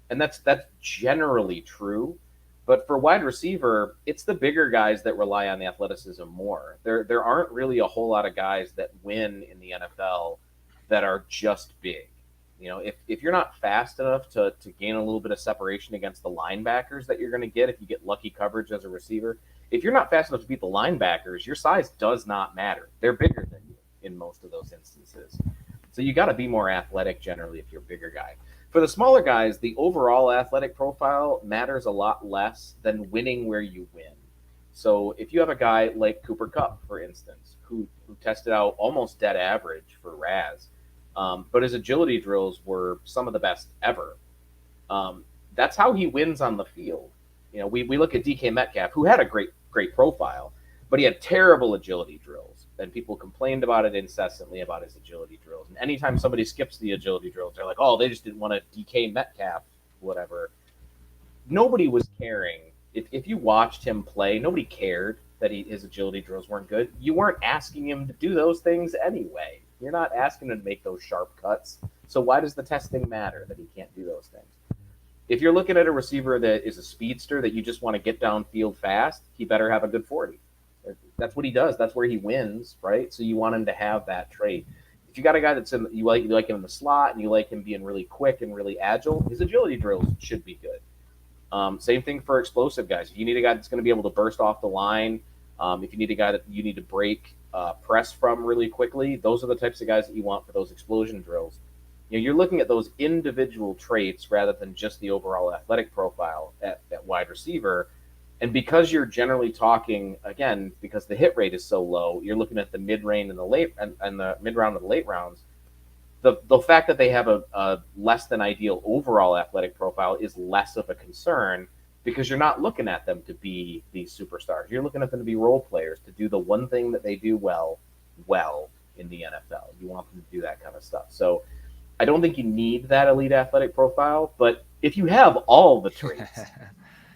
and that's generally true. But for wide receiver, it's the bigger guys that rely on the athleticism more. There aren't really a whole lot of guys that win in the NFL that are just big. If you're not fast enough to gain a little bit of separation against the linebackers that you're going to get if you get lucky coverage as a receiver, if you're not fast enough to beat the linebackers, your size does not matter. They're bigger than you in most of those instances. So you got to be more athletic generally if you're a bigger guy. For the smaller guys, the overall athletic profile matters a lot less than winning where you win. So if you have a guy like Cooper Kupp, for instance, who tested out almost dead average for RAS, but his agility drills were some of the best ever. That's how he wins on the field. You know, we look at DK Metcalf, who had a great profile, but he had terrible agility drills, and people complained about it incessantly about his agility drills. And anytime somebody skips the agility drills, they're like, oh, they just didn't want to DK Metcalf, whatever. Nobody was caring. If you watched him play, nobody cared that his agility drills weren't good. You weren't asking him to do those things anyway. You're not asking him to make those sharp cuts. So why does the testing matter that he can't do those things? If you're looking at a receiver that is a speedster that you just want to get downfield fast, he better have a good 40. That's what he does. That's where he wins, right? So you want him to have that trait. If you got a guy that's you like him in the slot and you like him being really quick and really agile, his agility drills should be good. Same thing for explosive guys. If you need a guy that's going to be able to burst off the line, if you need a guy that you need to break press from really quickly, those are the types of guys that you want for those explosion drills. You know, you're looking at those individual traits rather than just the overall athletic profile at wide receiver. And because you're generally talking, again, because the hit rate is so low, you're looking at the mid-range and the late and the mid-round and the late rounds. The fact that they have a less than ideal overall athletic profile is less of a concern because you're not looking at them to be these superstars. You're looking at them to be role players, to do the one thing that they do well in the NFL. You want them to do that kind of stuff. So I don't think you need that elite athletic profile, but if you have all the traits,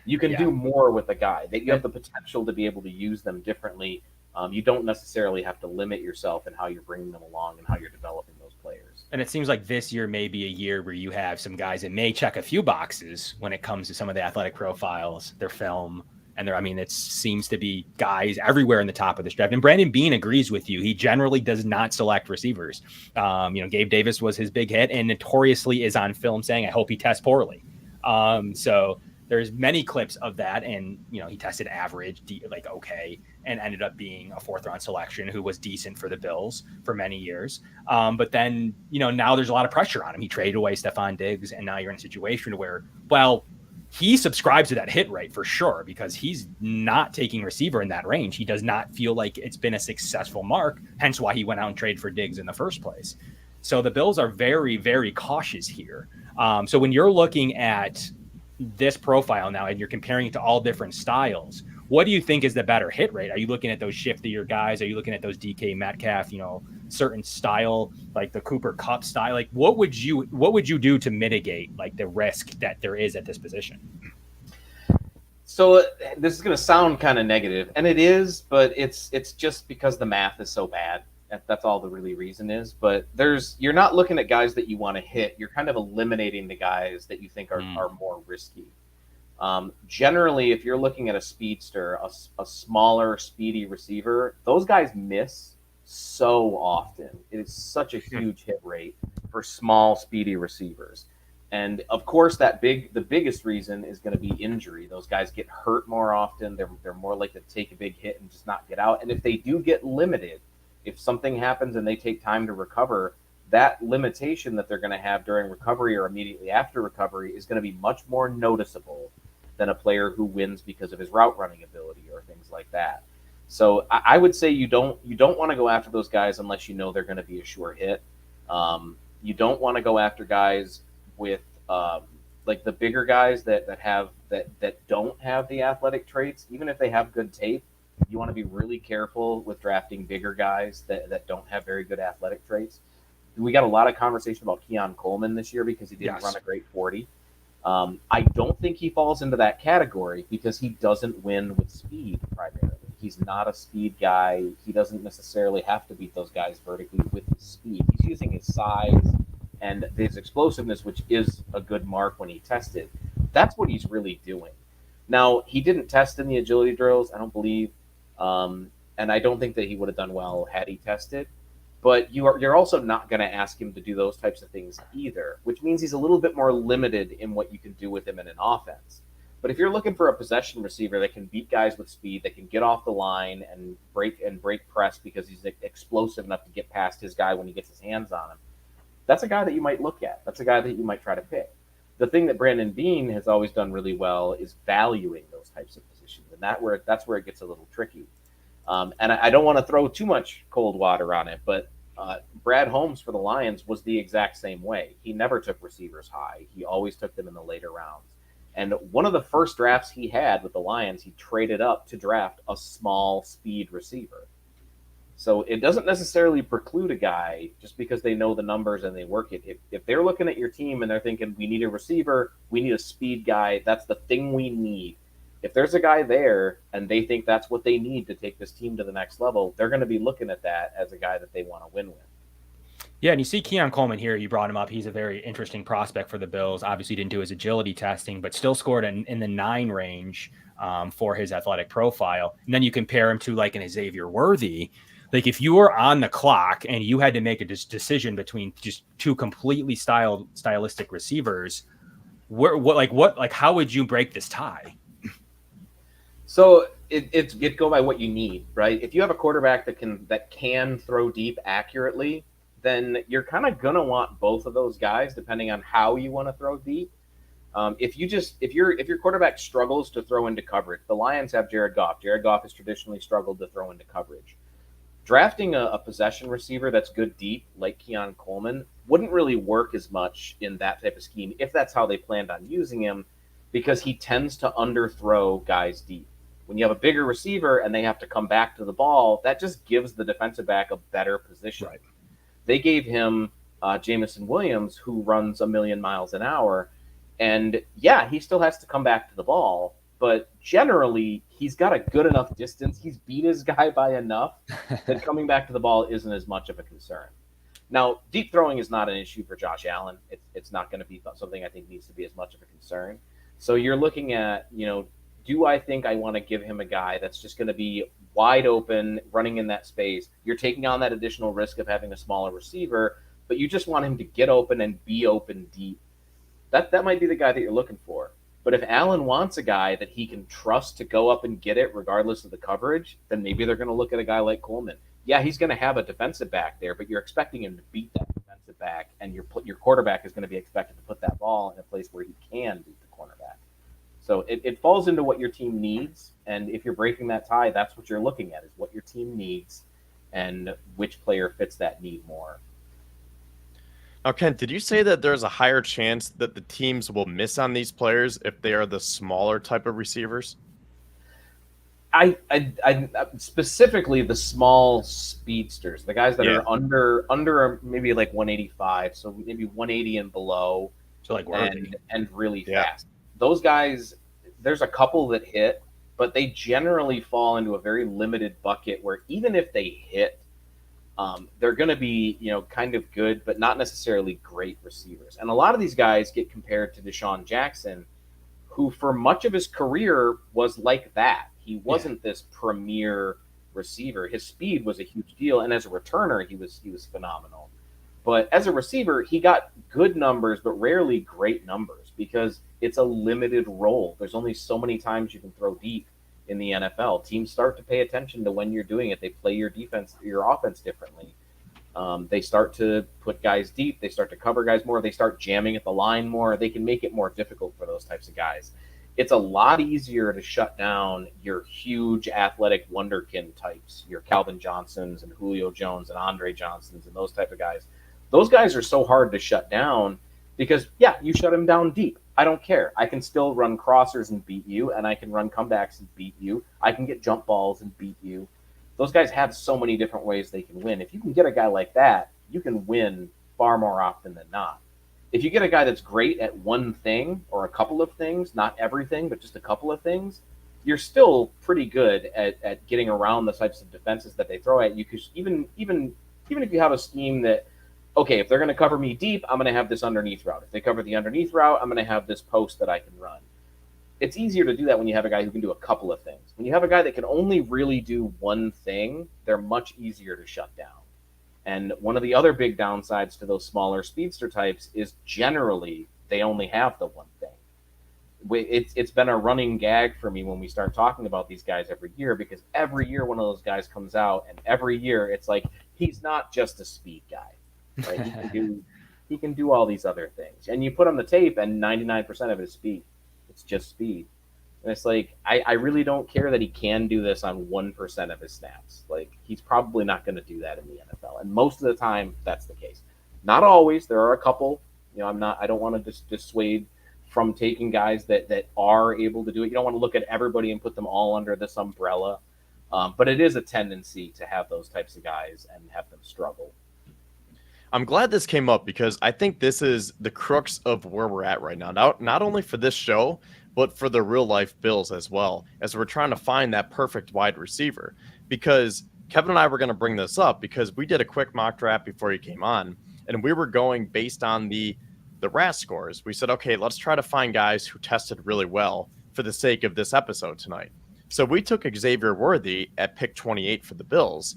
you can do more with a guy. That you have the potential to be able to use them differently. You don't necessarily have to limit yourself in how you're bringing them along and how you're developing those players. And it seems like this year may be a year where you have some guys that may check a few boxes when it comes to some of the athletic profiles, their film, and it seems to be guys everywhere in the top of this draft. And Brandon Beane agrees with you. He generally does not select receivers. Gabe Davis was his big hit and notoriously is on film saying, I hope he tests poorly. So there's many clips of that. And, he tested average, okay, and ended up being a 4th-round selection who was decent for the Bills for many years. But then, now there's a lot of pressure on him. He traded away Stephon Diggs, and now you're in a situation where, he subscribes to that hit rate for sure because he's not taking receiver in that range. He does not feel like it's been a successful mark, hence why he went out and traded for Diggs in the first place. So the Bills are very, very cautious here. So when you're looking at this profile now and you're comparing it to all different styles, what do you think is the better hit rate? Are you looking at those shiftier guys? Are you looking at those DK Metcalf, certain style, like the Cooper Kupp style? Like what would you do to mitigate like the risk that there is at this position? So this is going to sound kind of negative, and it is, but it's just because the math is so bad. That's all the really reason is. But you're not looking at guys that you want to hit. You're kind of eliminating the guys that you think are more risky. Generally, if you're looking at a speedster, a smaller, speedy receiver, those guys miss so often. It is such a huge hit rate for small, speedy receivers. And of course, the biggest reason is going to be injury. Those guys get hurt more often. They're more likely to take a big hit and just not get out. And if they do get limited, if something happens and they take time to recover, that limitation that they're going to have during recovery or immediately after recovery is going to be much more noticeable than a player who wins because of his route running ability or things like that. So I would say you don't want to go after those guys unless you know they're going to be a sure hit. You don't want to go after guys with like the bigger guys that don't have the athletic traits, even if they have good tape. You want to be really careful with drafting bigger guys that don't have very good athletic traits. We got a lot of conversation about Keon Coleman this year because he didn't run a great 40. I don't think he falls into that category because he doesn't win with speed primarily. He's not a speed guy. He doesn't necessarily have to beat those guys vertically with his speed. He's using his size and his explosiveness, which is a good mark when he tested. That's what he's really doing. Now, he didn't test in the agility drills, I don't believe. And I don't think that he would have done well had he tested. But you're also not going to ask him to do those types of things either, which means he's a little bit more limited in what you can do with him in an offense. But if you're looking for a possession receiver that can beat guys with speed, that can get off the line and break press because he's explosive enough to get past his guy when he gets his hands on him, that's a guy that you might look at. That's a guy that you might try to pick. The thing that Brandon Beane has always done really well is valuing those types of positions, and that's where it gets a little tricky. And I don't want to throw too much cold water on it, but Brad Holmes for the Lions was the exact same way. He never took receivers high. He always took them in the later rounds. And one of the first drafts he had with the Lions, he traded up to draft a small speed receiver. So it doesn't necessarily preclude a guy just because they know the numbers and they work it. If they're looking at your team and they're thinking, we need a receiver, we need a speed guy, that's the thing we need. If there's a guy there and they think that's what they need to take this team to the next level, they're going to be looking at that as a guy that they want to win with. Yeah, and you see Keon Coleman here. You brought him up. He's a very interesting prospect for the Bills. Obviously, didn't do his agility testing, but still scored in the 9 range for his athletic profile. And then you compare him to like an Xavier Worthy. Like if you were on the clock and you had to make a decision between just two completely stylistic receivers, how would you break this tie? So it go by what you need, right? If you have a quarterback that can throw deep accurately, then you're kind of gonna want both of those guys depending on how you want to throw deep. If your quarterback struggles to throw into coverage, the Lions have Jared Goff. Jared Goff has traditionally struggled to throw into coverage. Drafting a possession receiver that's good deep, like Keon Coleman, wouldn't really work as much in that type of scheme if that's how they planned on using him, because he tends to underthrow guys deep. When you have a bigger receiver and they have to come back to the ball, that just gives the defensive back a better position. Right. They gave him Jamison Williams, who runs 1,000,000 miles an hour. And yeah, he still has to come back to the ball, but generally he's got a good enough distance. He's beat his guy by enough that coming back to the ball isn't as much of a concern. Now, deep throwing is not an issue for Josh Allen. It's not going to be something I think needs to be as much of a concern. So you're looking at, do I think I want to give him a guy that's just going to be wide open, running in that space? You're taking on that additional risk of having a smaller receiver, but you just want him to get open and be open deep. That might be the guy that you're looking for. But if Allen wants a guy that he can trust to go up and get it regardless of the coverage, then maybe they're going to look at a guy like Coleman. Yeah, he's going to have a defensive back there, but you're expecting him to beat that defensive back, and your quarterback is going to be expected to put that ball in a place where he can beat the cornerback. So it falls into what your team needs, and if you're breaking that tie, that's what you're looking at, is what your team needs and which player fits that need more. Now, Kent, did you say that there's a higher chance that the teams will miss on these players if they are the smaller type of receivers? I specifically the small speedsters, the guys that are under maybe like 185, so maybe 180 and below, so like and really fast. Those guys, there's a couple that hit, but they generally fall into a very limited bucket where even if they hit, they're going to be, kind of good, but not necessarily great receivers. And a lot of these guys get compared to Deshaun Jackson, who for much of his career was like that. He wasn't this premier receiver. His speed was a huge deal, and as a returner, he was phenomenal. But as a receiver, he got good numbers, but rarely great numbers because it's a limited role. There's only so many times you can throw deep in the NFL. Teams start to pay attention to when you're doing it. They play your offense differently. They start to put guys deep. They start to cover guys more. They start jamming at the line more. They can make it more difficult for those types of guys. It's a lot easier to shut down your huge athletic wonderkin types, your Calvin Johnsons and Julio Jones and Andre Johnsons and those type of guys. Those guys are so hard to shut down because, you shut them down deep. I don't care. I can still run crossers and beat you, and I can run comebacks and beat you. I can get jump balls and beat you. Those guys have so many different ways they can win. If you can get a guy like that, you can win far more often than not. If you get a guy that's great at one thing or a couple of things, not everything, but just a couple of things, you're still pretty good at getting around the types of defenses that they throw at you. Because even if you have a scheme that, okay, if they're going to cover me deep, I'm going to have this underneath route. If they cover the underneath route, I'm going to have this post that I can run. It's easier to do that when you have a guy who can do a couple of things. When you have a guy that can only really do one thing, they're much easier to shut down. And one of the other big downsides to those smaller speedster types is generally they only have the one thing. It's been a running gag for me when we start talking about these guys every year, because every year one of those guys comes out, and every year it's like, he's not just a speed guy. Right? He can do all these other things. And you put on the tape, and 99% of it is speed. It's just speed. And it's like, I really don't care that he can do this on 1% of his snaps. Like, he's probably not going to do that in the NFL. And most of the time, that's the case. Not always. There are a couple. I don't want to dissuade from taking guys that are able to do it. You don't want to look at everybody and put them all under this umbrella. But it is a tendency to have those types of guys and have them struggle. I'm glad this came up because I think this is the crux of where we're at right now. Not only for this show, but for the real life Bills as well, as we're trying to find that perfect wide receiver. Because Kevin and I were going to bring this up because we did a quick mock draft before he came on, and we were going based on the RAS scores. We said, okay, let's try to find guys who tested really well for the sake of this episode tonight. So we took Xavier Worthy at pick 28 for the Bills,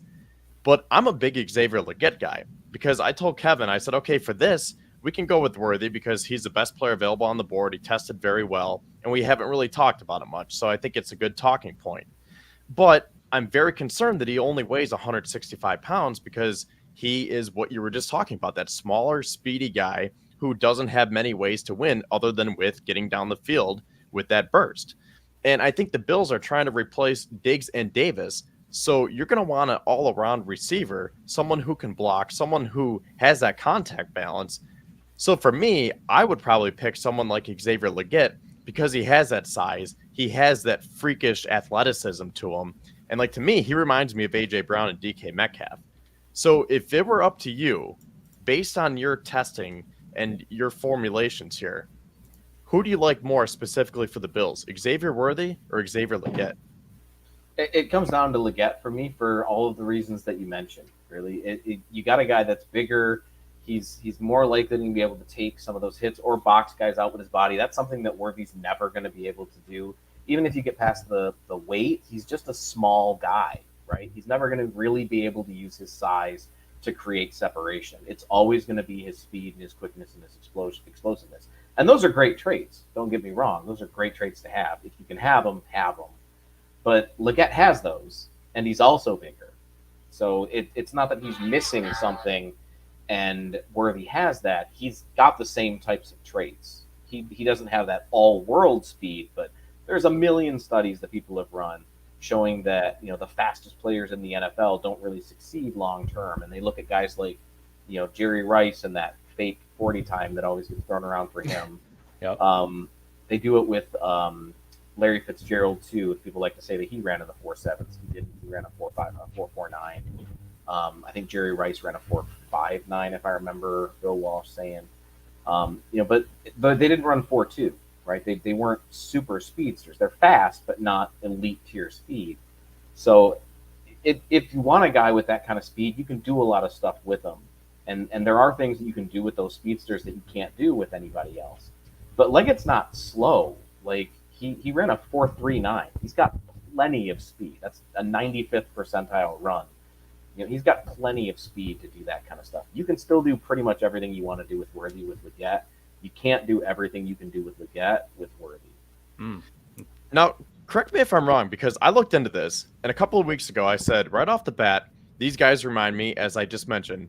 but I'm a big Xavier Legette guy because I told Kevin, I said, okay, for this, we can go with Worthy because he's the best player available on the board. He tested very well, and we haven't really talked about it much. So I think it's a good talking point. But I'm very concerned that he only weighs 165 pounds because he is what you were just talking about, that smaller, speedy guy who doesn't have many ways to win other than with getting down the field with that burst. And I think the Bills are trying to replace Diggs and Davis. So you're going to want an all-around receiver, someone who can block, someone who has that contact balance. So for me, I would probably pick someone like Xavier Legette because he has that size. He has that freakish athleticism to him. And like to me, he reminds me of A.J. Brown and DK Metcalf. So if it were up to you, based on your testing and your formulations here, who do you like more specifically for the Bills, Xavier Worthy or Xavier Legette? It comes down to Legette for me for all of the reasons that you mentioned. Really, you got a guy that's bigger. He's more likely to be able to take some of those hits or box guys out with his body. That's something that Worthy's never going to be able to do. Even if you get past the weight, he's just a small guy, right? He's never going to really be able to use his size to create separation. It's always going to be his speed and his quickness and his explosiveness. And those are great traits. Don't get me wrong. Those are great traits to have. If you can have them, have them. But Legette has those, and he's also bigger. So it's not that he's missing something and Worthy has that. He's got the same types of traits. He doesn't have that all-world speed, but there's a million studies that people have run showing that, the fastest players in the NFL don't really succeed long-term. And they look at guys like, Jerry Rice and that fake 40 time that always gets thrown around for him. Yep. They do it with Larry Fitzgerald too. If people like to say that he ran in the 4.7s, he didn't. He ran a 4.49. I think Jerry Rice ran a 4.59, if I remember Bill Walsh saying. But they didn't run 4.2, right? They weren't super speedsters. They're fast, but not elite tier speed. So if you want a guy with that kind of speed, you can do a lot of stuff with them. And there are things that you can do with those speedsters that you can't do with anybody else. But Legette's not slow. Like he ran a 4.39. He's got plenty of speed. That's a 95th percentile run. He's got plenty of speed to do that kind of stuff. You can still do pretty much everything you want to do with Worthy with Legette. You can't do everything you can do with Legette with Worthy. Now, correct me if I'm wrong, because I looked into this, and a couple of weeks ago I said right off the bat, these guys remind me, as I just mentioned,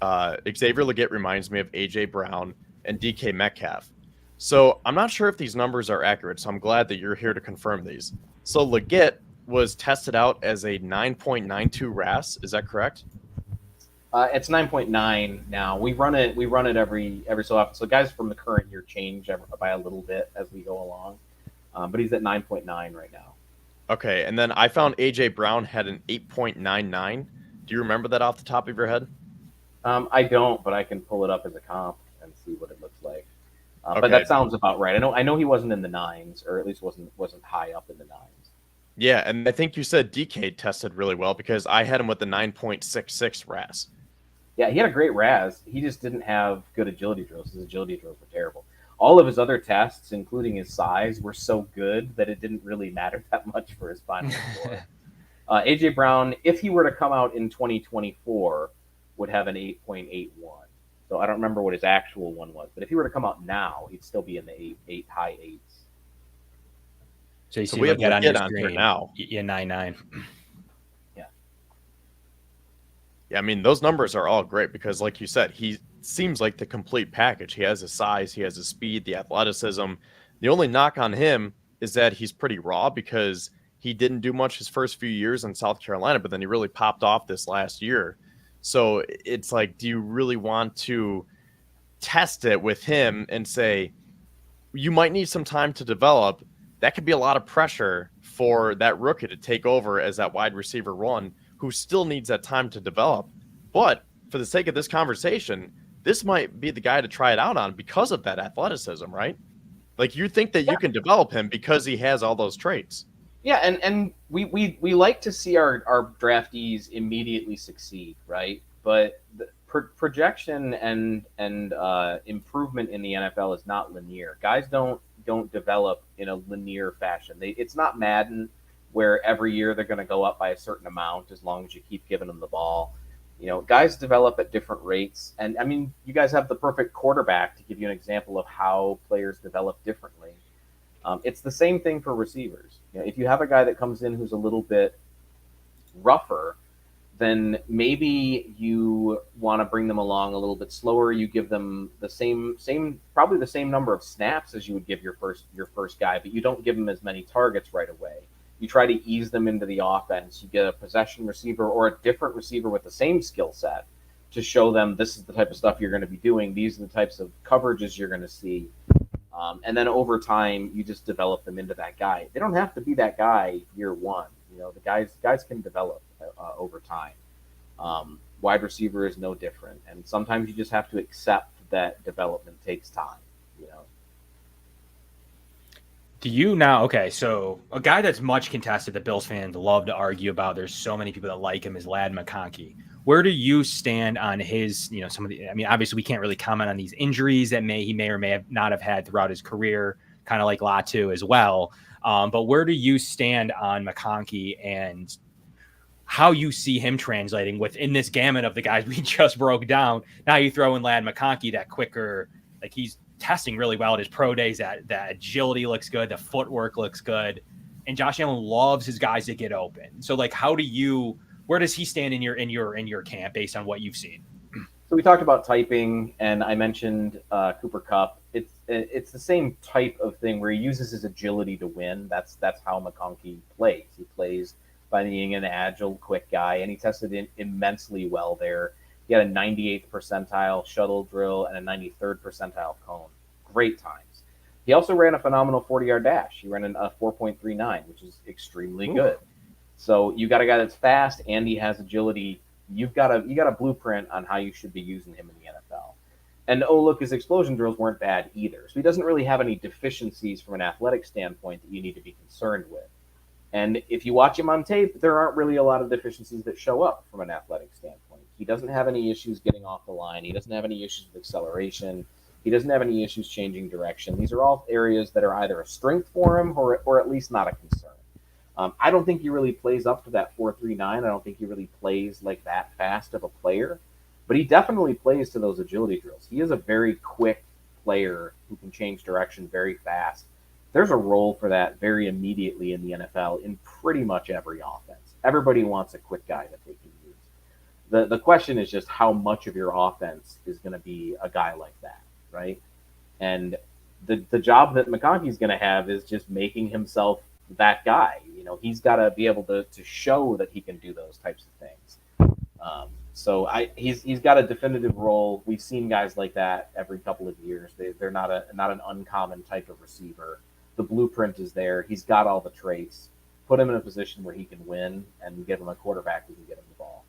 Xavier Legette reminds me of A.J. Brown and DK Metcalf. So I'm not sure if these numbers are accurate, so I'm glad that you're here to confirm these. So Legette was tested out as a 9.92 RAS. Is that correct? It's 9.9 now. We run it every so often. So guys from the current year change by a little bit as we go along. But he's at 9.9 right now. Okay, and then I found A.J. Brown had an 8.99. Do you remember that off the top of your head? I don't, but I can pull it up as a comp and see what it looks like. Okay. But that sounds about right. I know he wasn't in the nines, or at least wasn't high up in the nines. Yeah, and I think you said DK tested really well because I had him with the 9.66 RAS. Yeah, he had a great RAS. He just didn't have good agility drills. His agility drills were terrible. All of his other tests, including his size, were so good that it didn't really matter that much for his final score. A.J. Brown, if he were to come out in 2024, would have an 8.81. So I don't remember what his actual one was, but if he were to come out now, he'd still be in the high eights. So you see we have Legette on Legette your on here screen now. Yeah, 9.9. Yeah, I mean, those numbers are all great because, like you said, he seems like the complete package. He has the size, he has the speed, the athleticism. The only knock on him is that he's pretty raw because he didn't do much his first few years in South Carolina, but then he really popped off this last year. So it's like, do you really want to test it with him and say, you might need some time to develop. That could be a lot of pressure for that rookie to take over as that wide receiver one, who still needs that time to develop. But for the sake of this conversation, this might be the guy to try it out on because of that athleticism, right? Like, you think that you can develop him because he has all those traits. Yeah, and we like to see our draftees immediately succeed, right? But the projection and improvement in the NFL is not linear. Guys don't develop in a linear fashion. It's not Madden where every year they're going to go up by a certain amount as long as you keep giving them the ball. You know, guys develop at different rates, and I mean, you guys have the perfect quarterback to give you an example of how players develop differently. It's the same thing for receivers. You know, if you have a guy that comes in who's a little bit rougher, then maybe you want to bring them along a little bit slower. You give them the probably the same number of snaps as you would give your first guy, but you don't give them as many targets right away. You try to ease them into the offense. You get a possession receiver or a different receiver with the same skill set to show them this is the type of stuff you're going to be doing. These are the types of coverages you're going to see. And then over time, you just develop them into that guy. They don't have to be that guy year one. You know, the guys can develop over time. Wide receiver is no different. And sometimes you just have to accept that development takes time, you know. Do you now? Okay, so a guy that's much contested that Bills fans love to argue about. There's so many people that like him is Ladd McConkey. Where do you stand on his? You know, some of the. I mean, obviously we can't really comment on these injuries that he may or may have not have had throughout his career, kind of like Latu as well. But where do you stand on McConkey and how you see him translating within this gamut of the guys we just broke down? Now you throw in Ladd McConkey, that quicker, like he's testing really well at his pro days. That agility looks good. The footwork looks good. And Josh Allen loves his guys to get open. So like, where does he stand in your camp based on what you've seen? So we talked about typing, and I mentioned Cooper Kupp. It's the same type of thing where he uses his agility to win. That's how McConkey plays. He plays by being an agile, quick guy, and he tested immensely well there. He had a 98th percentile shuttle drill and a 93rd percentile cone. Great times. He also ran a phenomenal 40-yard dash. He ran a 4.39, which is extremely good. So you got a guy that's fast and he has agility. You got a blueprint on how you should be using him in the NFL. And oh, look, his explosion drills weren't bad either. So he doesn't really have any deficiencies from an athletic standpoint that you need to be concerned with. And if you watch him on tape, there aren't really a lot of deficiencies that show up from an athletic standpoint. He doesn't have any issues getting off the line. He doesn't have any issues with acceleration. He doesn't have any issues changing direction. These are all areas that are either a strength for him or at least not a concern. I don't think he really plays up to that 4.39. I don't think he really plays like that fast of a player, but he definitely plays to those agility drills. He is a very quick player who can change direction very fast. There's a role for that very immediately in the NFL in pretty much every offense. Everybody wants a quick guy that they can use. The question is just how much of your offense is going to be a guy like that, right? And the job that McConkey's going to have is just making himself that guy. You know, he's got to be able to show that he can do those types of things. So he's got a definitive role. We've seen guys like that every couple of years. They're not an uncommon type of receiver. The blueprint is there. He's got all the traits. Put him in a position where he can win and give him a quarterback who can get him the ball.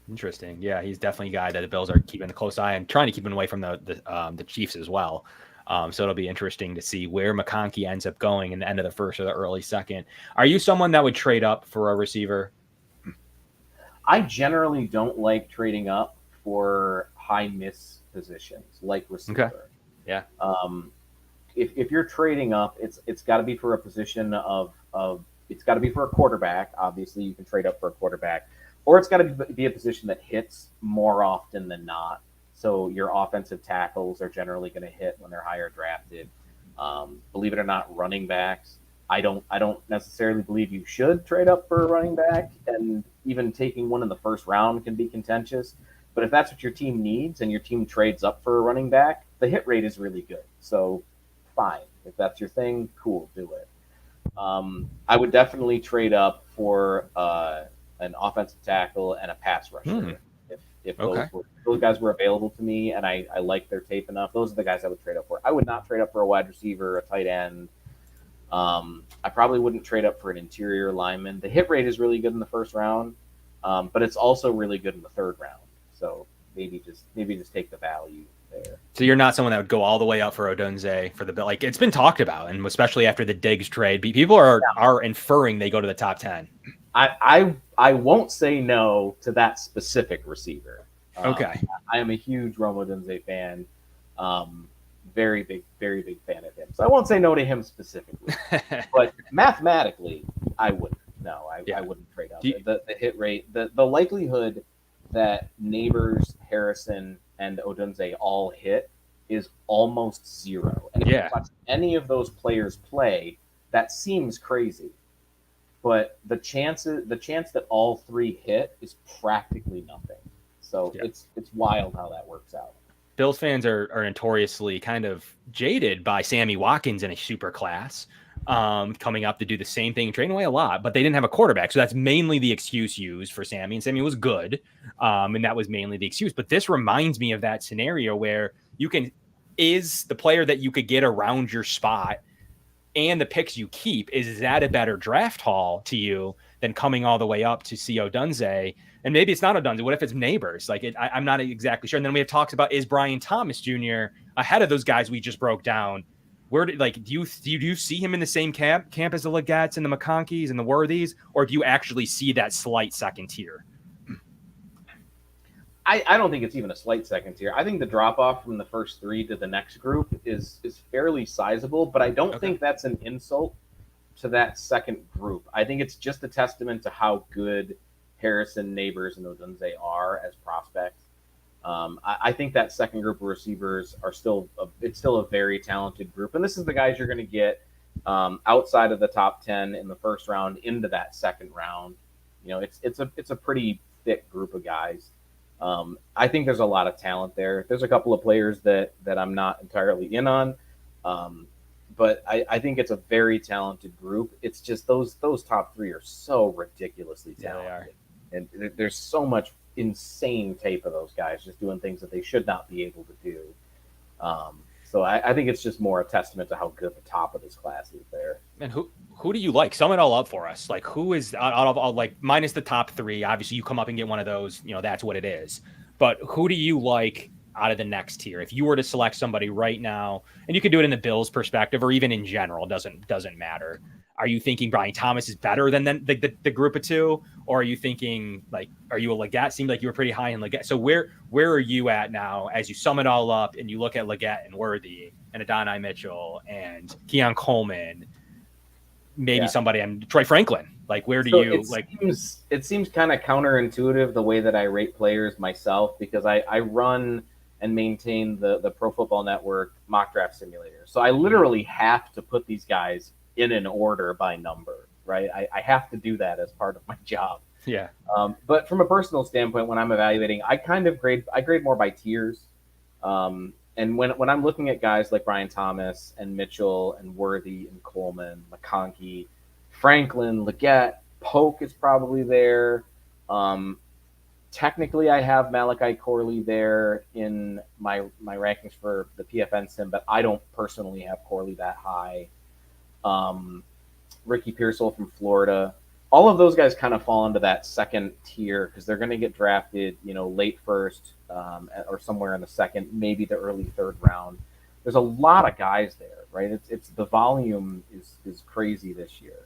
Interesting. Yeah, he's definitely a guy that the Bills are keeping a close eye on, trying to keep him away from the Chiefs as well. So it'll be interesting to see where McConkey ends up going in the end of the first or the early second. Are you someone that would trade up for a receiver? I generally don't like trading up for high miss positions like receiver. Okay. Yeah. If you're trading up, it's got to be for a position of it's got to be for a quarterback. Obviously, you can trade up for a quarterback, or it's got to be a position that hits more often than not. So your offensive tackles are generally going to hit when they're higher drafted. Believe it or not, running backs. I don't necessarily believe you should trade up for a running back, and even taking one in the first round can be contentious. But if that's what your team needs and your team trades up for a running back, the hit rate is really good. So fine. If that's your thing, cool, do it. I would definitely trade up for an offensive tackle and a pass rusher. If Okay. those guys were available to me and I like their tape enough, those are the guys I would trade up for. I would not trade up for a wide receiver, a tight end. I probably wouldn't trade up for an interior lineman. The hit rate is really good in the first round, but it's also really good in the third round. So maybe just take the value there. So you're not someone that would go all the way up for Odunze for the bill. Like, it's been talked about, and especially after the Diggs trade, people are inferring they go to the top 10. I won't say no to that specific receiver. Okay. I am a huge Rome Odunze fan. Very big fan of him. So I won't say no to him specifically. But mathematically, I wouldn't. No, I wouldn't trade up. The hit rate, the likelihood that Neighbors, Harrison, and Odunze all hit is almost zero. And if you watch any of those players play, that seems crazy. But the chance that all three hit is practically nothing. So it's wild how that works out. Bills fans are notoriously kind of jaded by Sammy Watkins in a super class, coming up to do the same thing, trading away a lot, but they didn't have a quarterback. So that's mainly the excuse used for Sammy, and Sammy was good. And that was mainly the excuse. But this reminds me of that scenario where is the player that you could get around your spot and the picks you keep, is that a better draft haul to you than coming all the way up to see Odunze? And maybe it's not Odunze. What if it's Neighbors? Like, I'm not exactly sure. And then we have talks about, is Brian Thomas Jr. ahead of those guys we just broke down? Do you see him in the same camp as the Legettes and the McConkeys and the Worthies, or do you actually see that slight second tier? I don't think it's even a slight second tier. I think the drop off from the first three to the next group is fairly sizable, but I don't think that's an insult to that second group. I think it's just a testament to how good Harrison, Neighbors, and Odunze are as prospects. I think that second group of receivers are still a very talented group, and this is the guys you're going to get outside of the top 10 in the first round into that second round. You know, it's a pretty thick group of guys. I think there's a lot of talent there. There's a couple of players that I'm not entirely in on, but I think it's a very talented group. It's just those top three are so ridiculously talented. And there's so much insane tape of those guys just doing things that they should not be able to do. So I think it's just more a testament to how good the top of this class is there. And who do you like? Sum it all up for us. Like, who is out of all, like, minus the top three? Obviously, you come up and get one of those. You know, that's what it is. But who do you like out of the next tier? If you were to select somebody right now, and you could do it in the Bills' perspective or even in general, doesn't matter. Are you thinking Brian Thomas is better than the group of two, or are you thinking, like, are you a Legette? Seemed like you were pretty high in Legette. So where are you at now as you sum it all up and you look at Legette and Worthy and Adonai Mitchell and Keon Coleman, maybe somebody and Troy Franklin? Like, where do you like? It seems kind of counterintuitive the way that I rate players myself, because I run and maintain the Pro Football Network mock draft simulator. So I literally have to put these guys in an order by number, right? I have to do that as part of my job. Yeah. But from a personal standpoint, when I'm evaluating, I grade more by tiers. And when I'm looking at guys like Brian Thomas and Mitchell and Worthy and Coleman, McConkey, Franklin, Legette, Polk is probably there. Technically, I have Malachi Corley there in my rankings for the PFN sim, but I don't personally have Corley that high. Ricky Pearsall from Florida. All of those guys kind of fall into that second tier because they're going to get drafted, late first or somewhere in the second, maybe the early third round. There's a lot of guys there, right? It's the volume is crazy this year,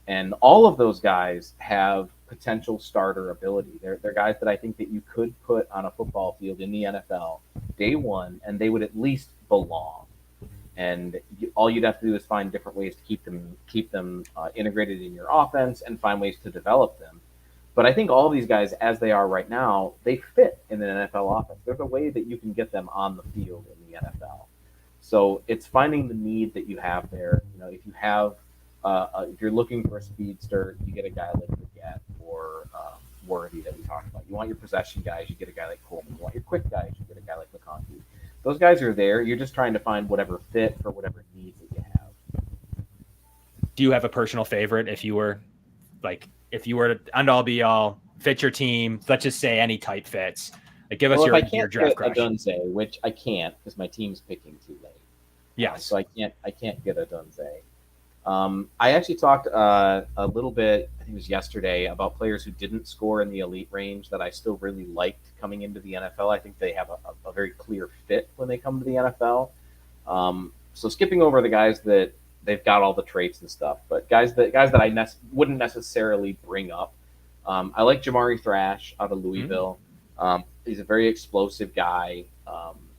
and all of those guys have potential starter ability. They're guys that I think that you could put on a football field in the NFL day one, and they would at least belong. And all you'd have to do is find different ways to keep them integrated in your offense and find ways to develop them. But I think all of these guys, as they are right now, they fit in an NFL offense. There's a way that you can get them on the field in the NFL. So it's finding the need that you have there. If you have, if you're looking for a speedster, you get a guy like Legette or Worthy that we talked about. You want your possession guys, you get a guy like Coleman. You want your quick guys, you get a guy like McConkey. Those guys are there. You're just trying to find whatever fit for whatever needs that you have. Do you have a personal favorite if you were to end all be all, fit your team, let's just say any type fits? Like, give us Well, your, if I can't draft get crush. Adunze, which I can't because my team's picking too late. Yes. So I can't get Adunze. I actually talked a little bit, I think it was yesterday, about players who didn't score in the elite range that I still really liked coming into the NFL. I think they have a very clear fit when they come to the NFL. So skipping over the guys that they've got all the traits and stuff, but guys that I wouldn't necessarily bring up. I like Jamari Thrash out of Louisville. He's a very explosive guy.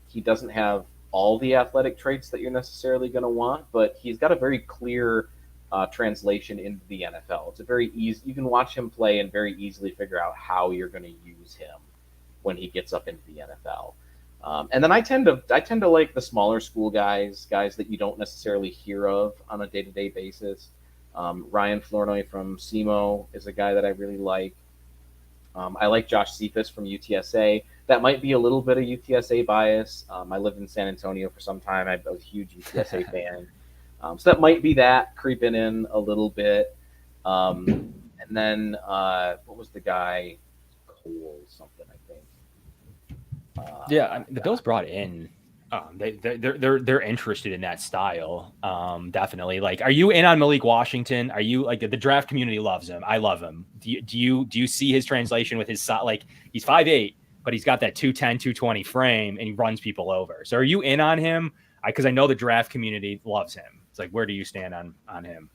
He doesn't have all the athletic traits that you're necessarily going to want, but he's got a very clear translation into the NFL. It's a very easy. You can watch him play and very easily figure out how you're going to use him when he gets up into the NFL. And then I tend to like the smaller school guys that you don't necessarily hear of on a day-to-day basis. Ryan Flournoy from SEMO is a guy that I really like. I like Josh Cephas from UTSA. That might be a little bit of UTSA bias. I lived in San Antonio for some time. I was a huge UTSA fan. So that might be that creeping in a little bit. And then what was the guy? Cole something, I think. The Bills brought in. They're interested in that style. Definitely. Like, are you in on Malik Washington? Are you like the draft community loves him? I love him. Do you see his translation with his like he's 5'8", but he's got that 210, 220 frame and he runs people over. So are you in on him? Because I know the draft community loves him. It's like, where do you stand on him?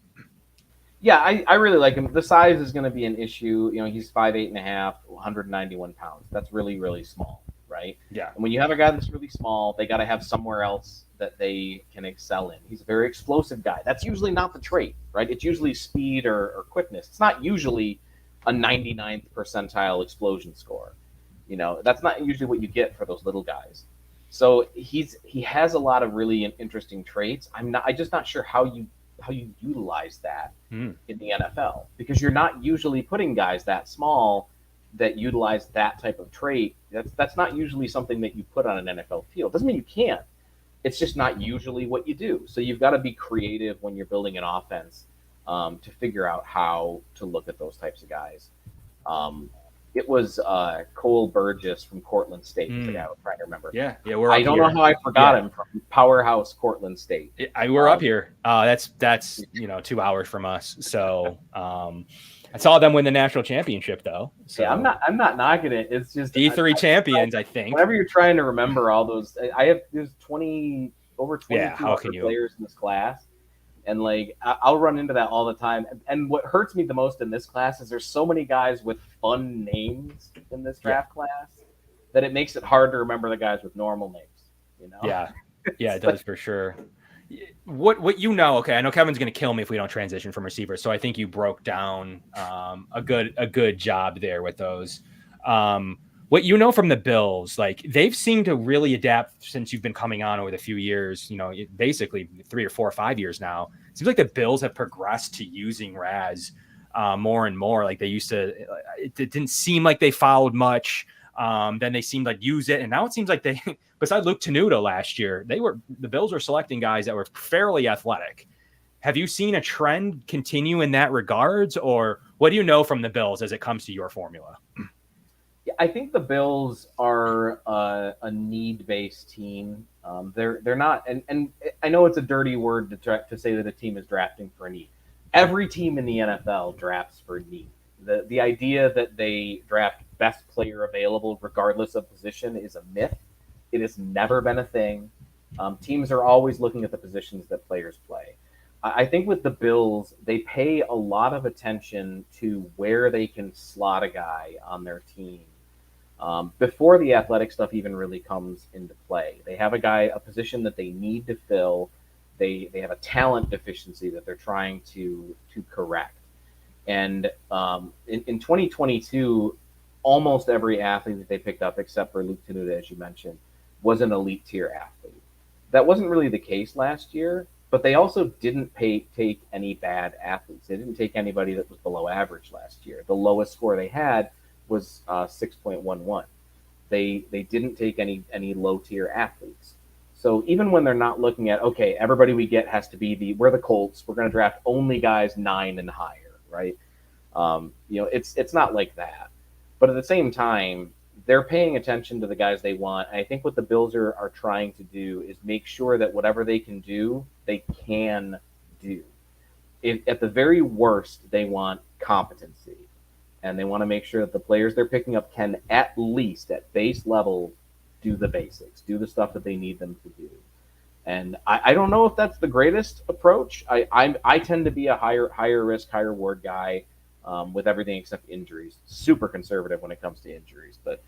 Yeah, I really like him. The size is going to be an issue. You know, he's 5'8.5", 191 pounds. That's really, really small, right? Yeah. And when you have a guy that's really small, they got to have somewhere else that they can excel in. He's a very explosive guy. That's usually not the trait, right? It's usually speed or quickness. It's not usually a 99th percentile explosion score. You know, that's not usually what you get for those little guys. So he has a lot of really interesting traits. I'm just not sure how you utilize that in the NFL, because you're not usually putting guys that small that utilize that type of trait. That's not usually something that you put on an NFL field. Doesn't mean you can't. It's just not usually what you do. So you've got to be creative when you're building an offense to figure out how to look at those types of guys. It was Cole Burgess from Cortland State. I was trying to remember. Yeah, I don't know how I forgot him from Powerhouse Cortland State. We're up here. That's 2 hours from us. So I saw them win the national championship though. So yeah, I'm not knocking it. It's just D3 champions, I think. Whenever you're trying to remember all those, there's over 22 players in this class. And like I'll run into that all the time. And what hurts me the most in this class is there's so many guys with fun names in this draft class that it makes it hard to remember the guys with normal names. You know? Yeah, it does for sure. What okay, I know Kevin's going to kill me if we don't transition from receivers. So I think you broke down a good job there with those. What you know from the Bills, like they've seemed to really adapt since you've been coming on over the few years, basically 3 or 4 or 5 years now. It seems like the Bills have progressed to using RAS more and more. Like they used to, it didn't seem like they fouled much. Then they seemed like use it. And now it seems like they, besides Luke Tenuta last year, the Bills were selecting guys that were fairly athletic. Have you seen a trend continue in that regards, or what do you know from the Bills as it comes to your formula? I think the Bills are a need-based team. They're not, and I know it's a dirty word to say that a team is drafting for a need. Every team in the NFL drafts for need. The idea that they draft best player available regardless of position is a myth. It has never been a thing. Teams are always looking at the positions that players play. I think with the Bills, they pay a lot of attention to where they can slot a guy on their team. Before the athletic stuff even really comes into play. They have a position that they need to fill. They have a talent deficiency that they're trying to correct. And in 2022, almost every athlete that they picked up, except for Luke Tenuta, as you mentioned, was an elite tier athlete. That wasn't really the case last year, but they also didn't take any bad athletes. They didn't take anybody that was below average last year. The lowest score they had was 6.11. They didn't take any low tier athletes. So even when they're not looking at, okay, everybody we get has to be we're the Colts, we're going to draft only guys 9 and higher, right? It's not like that. But at the same time, they're paying attention to the guys they want. And I think what the Bills are trying to do is make sure that whatever they can do, they can do. At the very worst, they want competency. And they want to make sure that the players they're picking up can, at least at base level, do the basics, do the stuff that they need them to do. And I don't know if that's the greatest approach. I tend to be a higher risk, higher reward guy with everything except injuries. Super conservative when it comes to injuries. But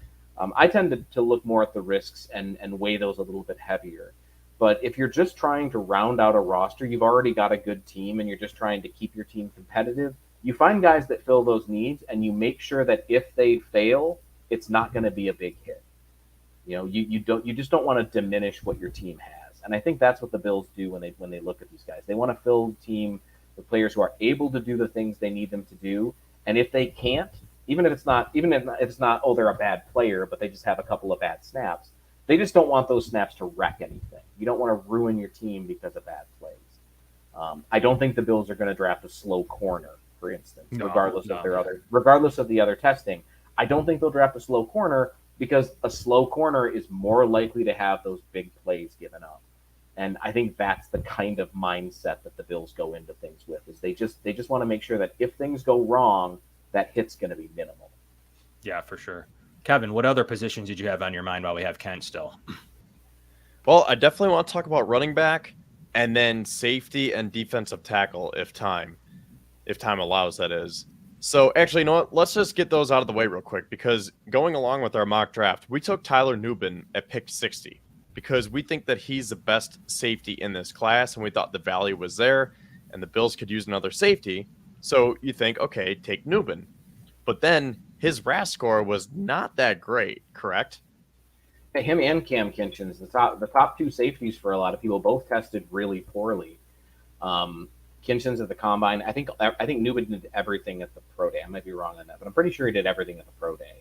I tend to look more at the risks and weigh those a little bit heavier. But if you're just trying to round out a roster, you've already got a good team and you're just trying to keep your team competitive, you find guys that fill those needs and you make sure that if they fail, it's not going to be a big hit. You know, you just don't want to diminish what your team has. And I think that's what the Bills do when they look at these guys. They want to fill the team with players who are able to do the things they need them to do. And if they can't, even if it's not, oh, they're a bad player, but they just have a couple of bad snaps, they just don't want those snaps to wreck anything. You don't want to ruin your team because of bad plays. I don't think the Bills are going to draft a slow corner, for instance, regardless of the other testing. I don't think they'll draft a slow corner because a slow corner is more likely to have those big plays given up. And I think that's the kind of mindset that the Bills go into things with, is they just want to make sure that if things go wrong, that hit's going to be minimal. Yeah, for sure. Kevin, what other positions did you have on your mind while we have Kent still? Well, I definitely want to talk about running back and then safety and defensive tackle if time allows, that is. So actually, you know what? Let's just get those out of the way real quick, because going along with our mock draft, we took Tyler Nubin at pick 60 because we think that he's the best safety in this class, and we thought the value was there, and the Bills could use another safety. So you think, okay, take Nubin. But then his RAS score was not that great, correct? Him and Cam Kinchens, the top two safeties for a lot of people, both tested really poorly. Kinchens at the combine, I think Nubin did everything at the pro day. I might be wrong on that, but I'm pretty sure he did everything at the pro day.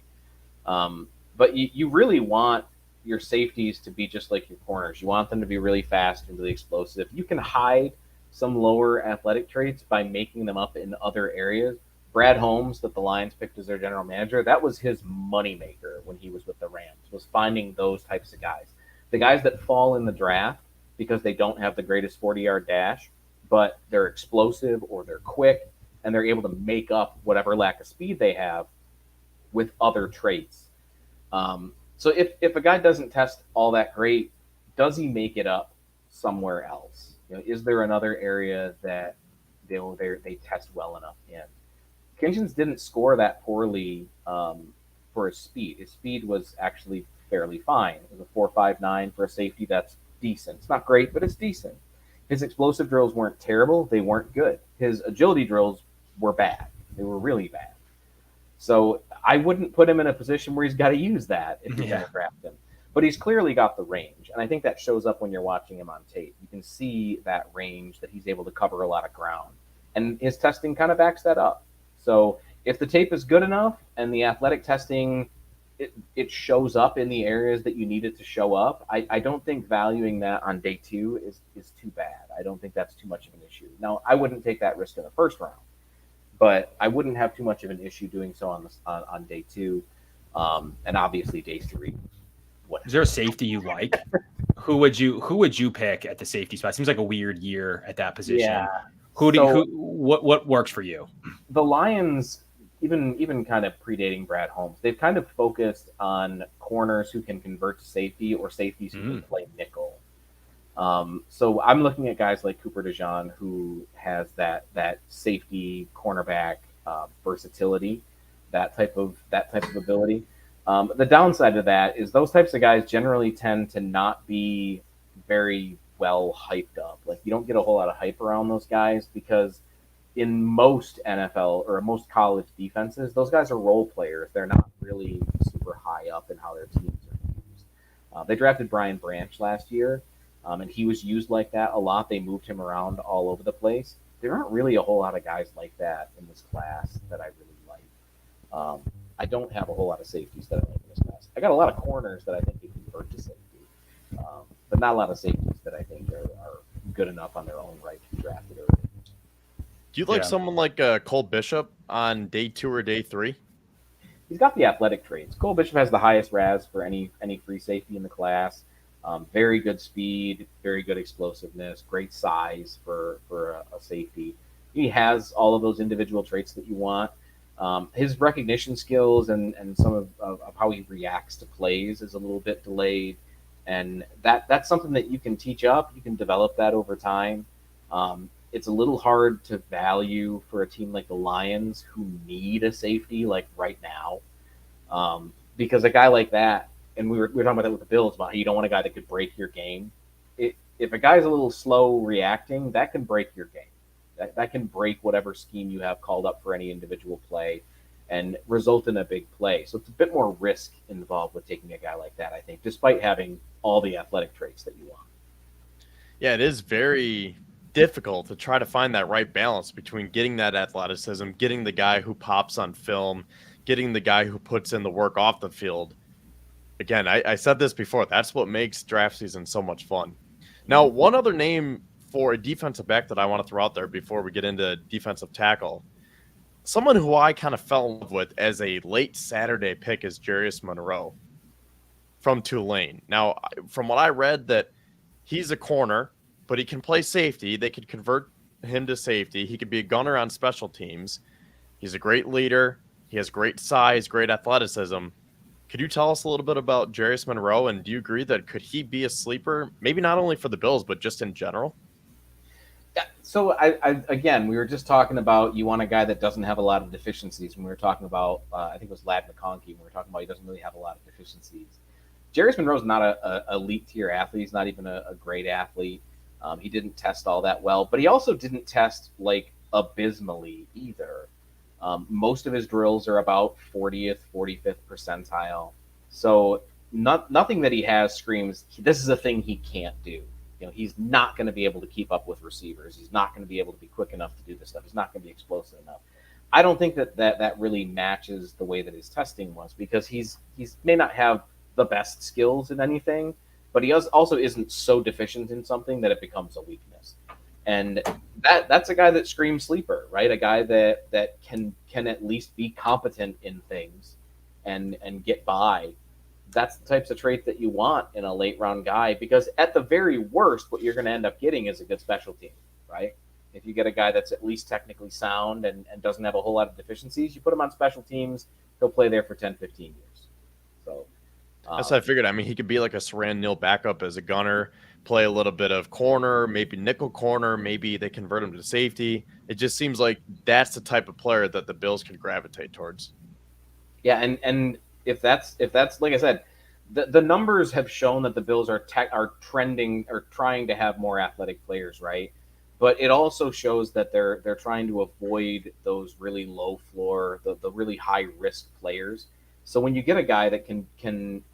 But you really want your safeties to be just like your corners. You want them to be really fast and really explosive. You can hide some lower athletic traits by making them up in other areas. Brad Holmes, that the Lions picked as their general manager, that was his moneymaker when he was with the Rams, was finding those types of guys. The guys that fall in the draft because they don't have the greatest 40-yard dash, but they're explosive or they're quick, and they're able to make up whatever lack of speed they have with other traits. So if a guy doesn't test all that great, does he make it up somewhere else? You know, is there another area that they test well enough in? Kinchens didn't score that poorly for his speed. His speed was actually fairly fine. It was a 4.59 for a safety. That's decent. It's not great, but it's decent. His explosive drills weren't terrible. They weren't good. His agility drills were bad. They were really bad. So I wouldn't put him in a position where he's got to use that if you're going to draft him. But he's clearly got the range. And I think that shows up when you're watching him on tape. You can see that range, that he's able to cover a lot of ground. And his testing kind of backs that up. So if the tape is good enough and the athletic testing, it shows up in the areas that you need it to show up, I don't think valuing that on day two is too bad. I don't think that's too much of an issue. Now, I wouldn't take that risk in the first round, but I wouldn't have too much of an issue doing so on day two, and obviously day three. Is there a safety you like? Who would you pick at the safety spot? Seems like a weird year at that position. Yeah. What works for you? The Lions, even kind of predating Brad Holmes, they've kind of focused on corners who can convert to safety or safeties who can play nickel. So I'm looking at guys like Cooper DeJean, who has that safety cornerback versatility, that type of ability. The downside of that is those types of guys generally tend to not be very well hyped up. Like, you don't get a whole lot of hype around those guys because in most NFL or most college defenses, those guys are role players. They're not really super high up in how their teams are used. They drafted Brian Branch last year, and he was used like that a lot. They moved him around all over the place. There aren't really a whole lot of guys like that in this class that I really like. I don't have a whole lot of safeties that I like in this class. I got a lot of corners that I think you can convert to safety, but not a lot of safeties that I think are good enough on their own right to be drafted early. Do you like someone like Cole Bishop on day 2 or day 3? he's got the athletic traits. Cole Bishop has the highest RAS for any free safety in the class. Very good speed, very good explosiveness, great size for a safety. He has all of those individual traits that you want. His recognition skills and some of how he reacts to plays is a little bit delayed. And that's something that you can teach up. You can develop that over time. It's a little hard to value for a team like the Lions who need a safety like right now. Because a guy like that, and we were talking about that with the Bills, about how you don't want a guy that could break your game. If a guy's a little slow reacting, that can break your game. That can break whatever scheme you have called up for any individual play and result in a big play. So it's a bit more risk involved with taking a guy like that, I think, despite having all the athletic traits that you want. Yeah, it is very difficult to try to find that right balance between getting that athleticism, getting the guy who pops on film, getting the guy who puts in the work off the field. Again, I said this before. That's what makes draft season so much fun. Now, one other name for a defensive back that I want to throw out there before we get into defensive tackle, someone who I kind of fell in love with as a late Saturday pick is Jarius Monroe from Tulane. Now, from what I read, that he's a corner, but he can play safety. They could convert him to safety. He could be a gunner on special teams. He's a great leader. He has great size, great athleticism. Could you tell us a little bit about Jarius Monroe, and do you agree that could he be a sleeper, maybe not only for the Bills, but just in general? Yeah, so I again, we were just talking about you want a guy that doesn't have a lot of deficiencies. When we were talking about, I think it was Lad McConkey, when we were talking about he doesn't really have a lot of deficiencies. Jarius Monroe's not a elite tier athlete. He's not even a great athlete. He didn't test all that well, but he also didn't test like abysmally either. Most of his drills are about 40th, 45th percentile. So nothing that he has screams, this is a thing he can't do. You know, he's not going to be able to keep up with receivers. He's not going to be able to be quick enough to do this stuff. He's not going to be explosive enough. I don't think that really matches the way that his testing was, because he's may not have the best skills in anything, but he also isn't so deficient in something that it becomes a weakness. And that's a guy that screams sleeper, right? A guy that can at least be competent in things and get by. That's the types of trait that you want in a late round guy, because at the very worst, what you're going to end up getting is a good special team, right? If you get a guy that's at least technically sound and doesn't have a whole lot of deficiencies, you put him on special teams, he'll play there for 10, 15 years. So that's what I figured. I mean, he could be like a Saran Neal backup as a gunner, play a little bit of corner, maybe nickel corner, maybe they convert him to safety. It just seems like that's the type of player that the Bills could gravitate towards. Yeah, and if that's like I said, the numbers have shown that the Bills are trending or trying to have more athletic players, right? But it also shows that they're trying to avoid those really low floor, the really high risk players. So when you get a guy that can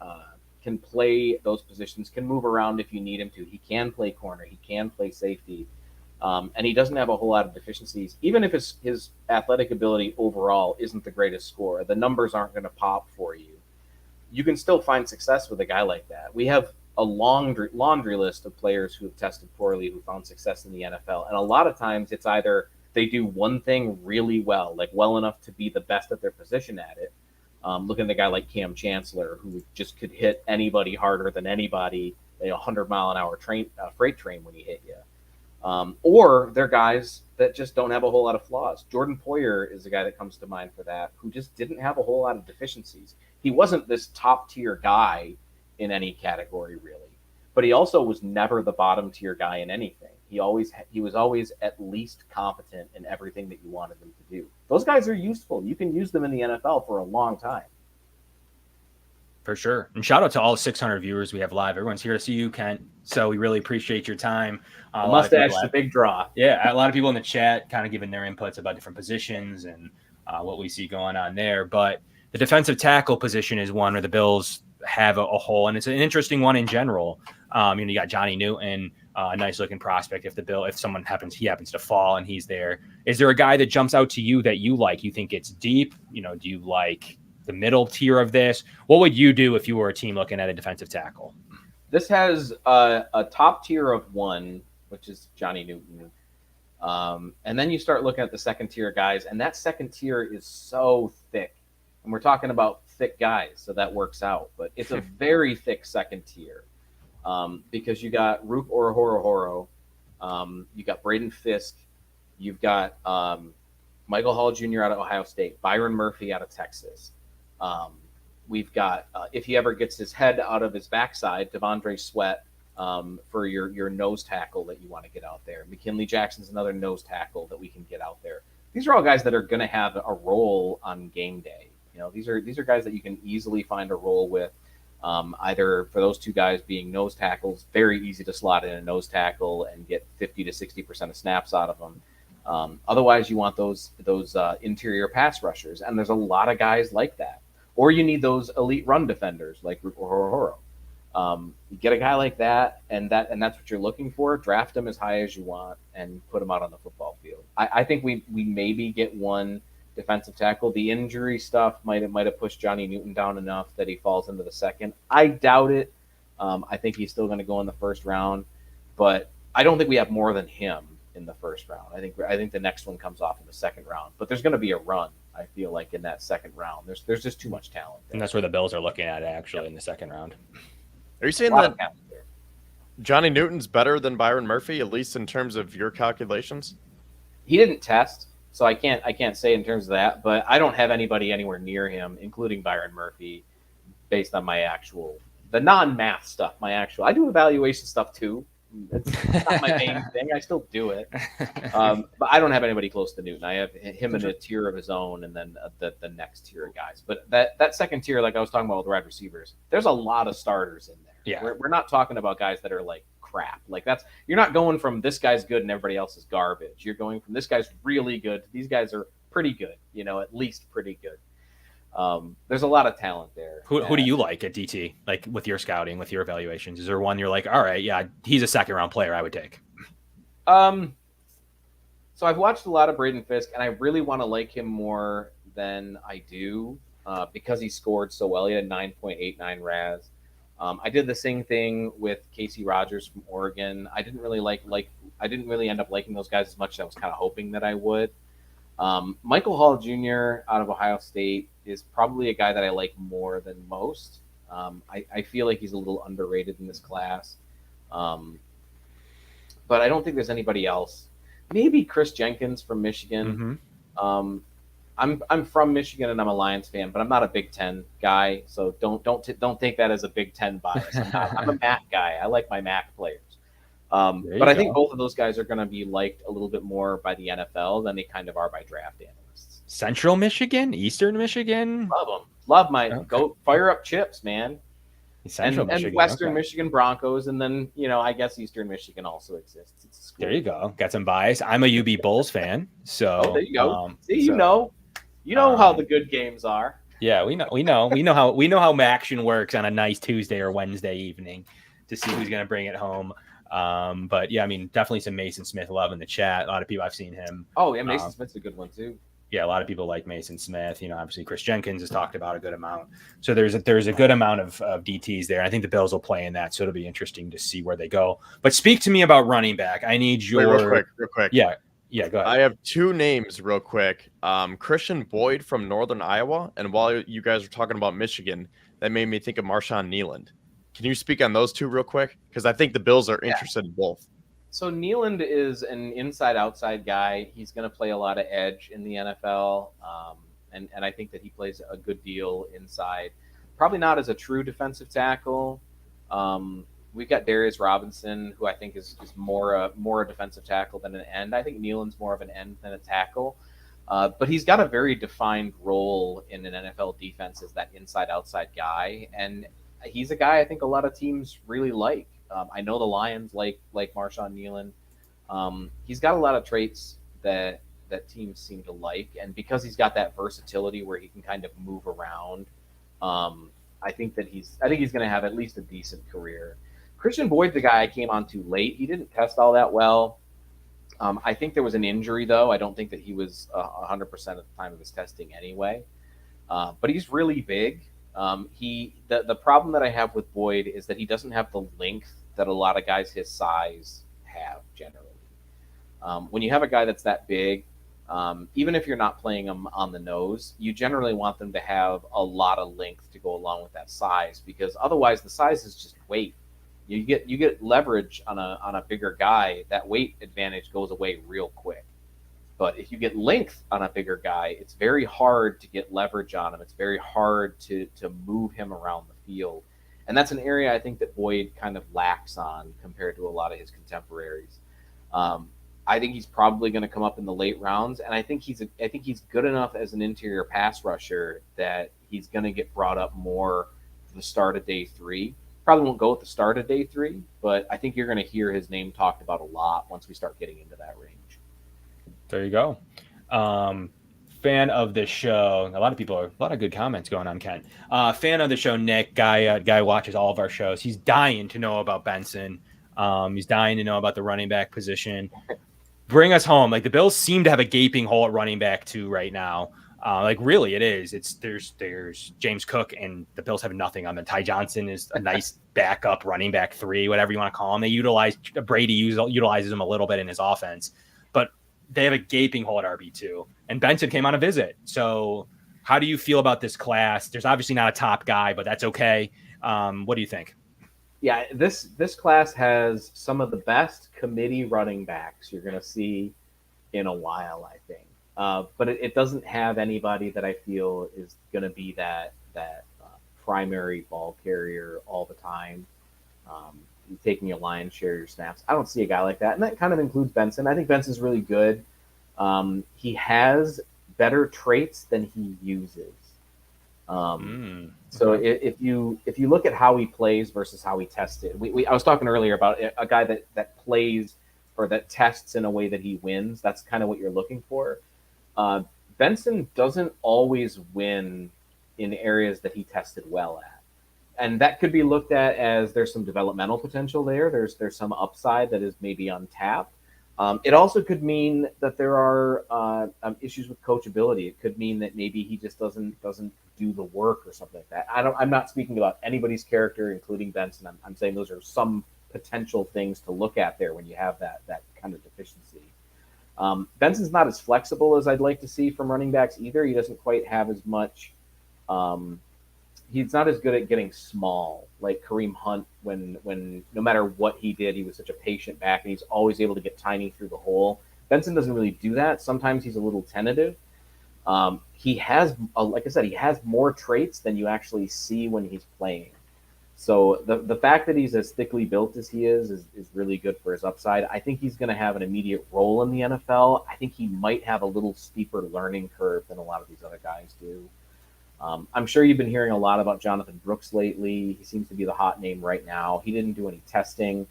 play those positions, can move around if you need him to, he can play corner, he can play safety, and he doesn't have a whole lot of deficiencies. Even if his athletic ability overall isn't the greatest score, the numbers aren't going to pop for you. You can still find success with a guy like that. We have a laundry list of players who have tested poorly who found success in the NFL. And a lot of times it's either they do one thing really well, like well enough to be the best at their position at it. Look at a guy like Cam Chancellor, who just could hit anybody harder than anybody, 100-mile-an-hour freight train when he hit you. Or they're guys that just don't have a whole lot of flaws. Jordan Poyer is the guy that comes to mind for that, who just didn't have a whole lot of deficiencies. He wasn't this top-tier guy in any category, really. But he also was never the bottom-tier guy in anything. He was always at least competent in everything that you wanted him to do. Those guys are useful. You can use them in the NFL for a long time. For sure. And shout out to all 600 viewers we have live. Everyone's here to see you, Kent. So we really appreciate your time. The mustache is a big draw. Yeah, a lot of people in the chat kind of giving their inputs about different positions and what we see going on there. But the defensive tackle position is one where the Bills have a hole, and it's an interesting one in general. You got Johnny Newton, a nice looking prospect. If someone happens to fall and he's there, is there a guy that jumps out to you that you like? You think it's deep? Do you like the middle tier of this? What would you do if you were a team looking at a defensive tackle? This has a top tier of one, which is Johnny Newton. And then you start looking at the second tier guys, and that second tier is so thick. And we're talking about thick guys, so that works out. But it's a very thick second tier because you got Roop Orahorahoro, you got Braden Fisk, you've got Michael Hall Jr. out of Ohio State, Byron Murphy out of Texas. We've got, if he ever gets his head out of his backside, Devondre Sweat for your nose tackle that you want to get out there. McKinley Jackson's another nose tackle that we can get out there. These are all guys that are going to have a role on game day. You know, these are guys that you can easily find a role with. Either for those two guys being nose tackles, very easy to slot in a nose tackle and get 50 to 60% of snaps out of them. Otherwise, you want those interior pass rushers, and there's a lot of guys like that. Or you need those elite run defenders like Hororo. You get a guy like that, and that's what you're looking for. Draft him as high as you want and put him out on the football field. I think we maybe get one defensive tackle. The injury stuff might have pushed Johnny Newton down enough that he falls into the second. I doubt it. I think he's still going to go in the first round, but I don't think we have more than him in the first round. I think the next one comes off in the second round, but there's going to be a run. I feel like in that second round, there's just too much talent there. And that's where the Bills are looking at actually in the second round. Are you saying that Johnny Newton's better than Byron Murphy, at least in terms of your calculations? He didn't test, so I can't say in terms of that, but I don't have anybody anywhere near him, including Byron Murphy, based on the non-math stuff. I do evaluation stuff too. It's not my main thing. I still do it, but I don't have anybody close to Newton. I have him in a tier of his own, and then the next tier of guys. But that second tier, like I was talking about with wide receivers, there's a lot of starters in there. Yeah, we're not talking about guys that are like crap. Like you're not going from this guy's good and everybody else is garbage. You're going from this guy's really good to these guys are pretty good. You know, at least pretty good. There's a lot of talent there. Who do you like at DT? Like with your scouting, with your evaluations, is there one you're like, all right, yeah, he's a second round player I would take? So I've watched a lot of Braden Fisk, and I really want to like him more than I do because he scored so well. He had a 9.89 RAS. I did the same thing with Casey Rogers from Oregon. I didn't really I didn't really end up liking those guys as much as I was kind of hoping that I would. Michael Hall Jr. out of Ohio State is probably a guy that I like more than most. I feel like he's a little underrated in this class. But I don't think there's anybody else. Maybe Chris Jenkins from Michigan. Mm-hmm. I'm from Michigan and I'm a Lions fan, but I'm not a Big Ten guy, so don't take that as a Big Ten bias. I'm a MAC guy. I like my MAC players. But I think both of those guys are going to be liked a little bit more by the NFL than they kind of are by draft analysts. Central Michigan, Eastern Michigan, love my go fire up chips, man. Central Michigan, and Western Michigan Broncos, and then I guess Eastern Michigan also exists. There you go, got some bias. I'm a UB Bulls fan, so there you go. See, you know how the good games are. Yeah, we know how action works on a nice Tuesday or Wednesday evening to see who's going to bring it home. But yeah, I mean, definitely some Mason Smith love in the chat. A lot of people, I've seen him. Oh yeah, Mason Smith's a good one too. Yeah, a lot of people like Mason Smith. Obviously Chris Jenkins has talked about a good amount. So there's a good amount of DTs there. I think the Bills will play in that, so it'll be interesting to see where they go. But speak to me about running back. I need your real quick. Yeah, go ahead. I have two names real quick. Christian Boyd from Northern Iowa, and while you guys were talking about Michigan, that made me think of Marshawn Kneeland. Can you speak on those two real quick? Because I think the Bills are interested in both. So Kneeland is an inside-outside guy. He's going to play a lot of edge in the NFL, and I think that he plays a good deal inside. Probably not as a true defensive tackle. We've got Darius Robinson, who I think is more a defensive tackle than an end. I think Kneeland's more of an end than a tackle. But he's got a very defined role in an NFL defense as that inside-outside guy, and he's a guy I think a lot of teams really like. I know the Lions like Marshawn Kneeland. He's got a lot of traits that teams seem to like, and because he's got that versatility where he can kind of move around, I think he's going to have at least a decent career. Christian Boyd's the guy I came on too late. He didn't test all that well. I think there was an injury though. I don't think that he was 100% at the time of his testing anyway. But he's really big. The problem that I have with Boyd is that he doesn't have the length that a lot of guys his size have generally. When you have a guy that's that big, Even if you're not playing them on the nose, you generally want them to have a lot of length to go along with that size, because otherwise the size is just weight. You get leverage on a bigger guy. That weight advantage goes away real quick. But if you get length on a bigger guy, it's very hard to get leverage on him. It's very hard to move him around the field. And that's an area I think that Boyd kind of lacks on compared to a lot of his contemporaries. I think he's probably going to come up in the late rounds, and I think he's good enough as an interior pass rusher that he's going to get brought up more for the start of day 3. Probably won't go at the start of day 3, but I think you're going to hear his name talked about a lot once we start getting into that range. There you go. Fan of the show. A lot of good comments going on, Ken. Fan of the show, Nick. Guy watches all of our shows. He's dying to know about Benson. He's dying to know about the running back position. Bring us home. Like, the Bills seem to have a gaping hole at running back 2 right now. Like, really, it is. There's James Cook, and the Bills have nothing on them. Ty Johnson is a nice backup running back 3, whatever you want to call him. Brady utilizes him a little bit in his offense, but they have a gaping hole at RB2. And Benson came on a visit. So how do you feel about this class? There's obviously not a top guy, but that's okay. What do you think? Yeah, this class has some of the best committee running backs you're going to see in a while, I think. But it doesn't have anybody that I feel is going to be that primary ball carrier all the time, taking a lion's share of your snaps. I don't see a guy like that, and that kind of includes Benson. I think Benson's really good. He has better traits than he uses. So if you look at how he plays versus how he tested, I was talking earlier about a guy that plays or that tests in a way that he wins. That's kind of what you're looking for. Benson doesn't always win in areas that he tested well at. And that could be looked at as there's some developmental potential there. There's some upside that is maybe untapped. It also could mean that there are issues with coachability. It could mean that maybe he just doesn't do the work or something like that. I'm not speaking about anybody's character, including Benson. I'm saying those are some potential things to look at there when you have that kind of deficiency. Benson's not as flexible as I'd like to see from running backs either. He doesn't quite have as much. He's not as good at getting small like Kareem Hunt when no matter what he did, he was such a patient back and he's always able to get tiny through the hole. Benson doesn't really do that. Sometimes he's a little tentative. He has, like I said, he has more traits than you actually see when he's playing. So the fact that he's as thickly built as he is really good for his upside. I think he's going to have an immediate role in the NFL. I think he might have a little steeper learning curve than a lot of these other guys do. I'm sure you've been hearing a lot about Jonathan Brooks lately. He seems to be the hot name right now. He didn't do any testing,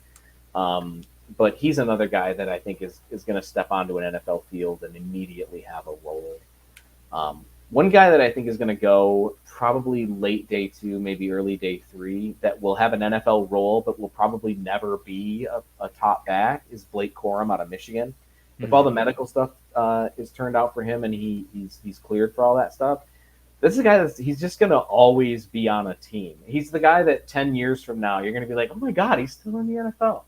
but he's another guy that I think is going to step onto an NFL field and immediately have a role. One guy that I think is going to go probably late day 2, maybe early day 3, that will have an NFL role but will probably never be a top back is Blake Corum out of Michigan. If all the medical stuff is turned out for him and he's cleared for all that stuff, this is a guy he's just going to always be on a team. He's the guy that 10 years from now, you're going to be like, oh my God, he's still in the NFL.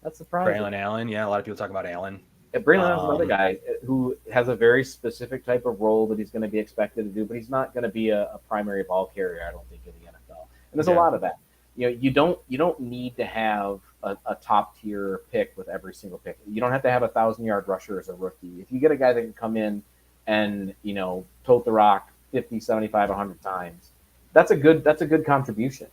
That's surprising. Braylon Allen. Yeah, a lot of people talk about Allen. Braylon Allen's another guy who has a very specific type of role that he's going to be expected to do, but he's not going to be a primary ball carrier, I don't think, in the NFL. And there's a lot of that. You don't need to have a top tier pick with every single pick. You don't have to have a 1,000-yard rusher as a rookie. If you get a guy that can come in and tote the rock 50, 75, 100 times, that's a good contribution.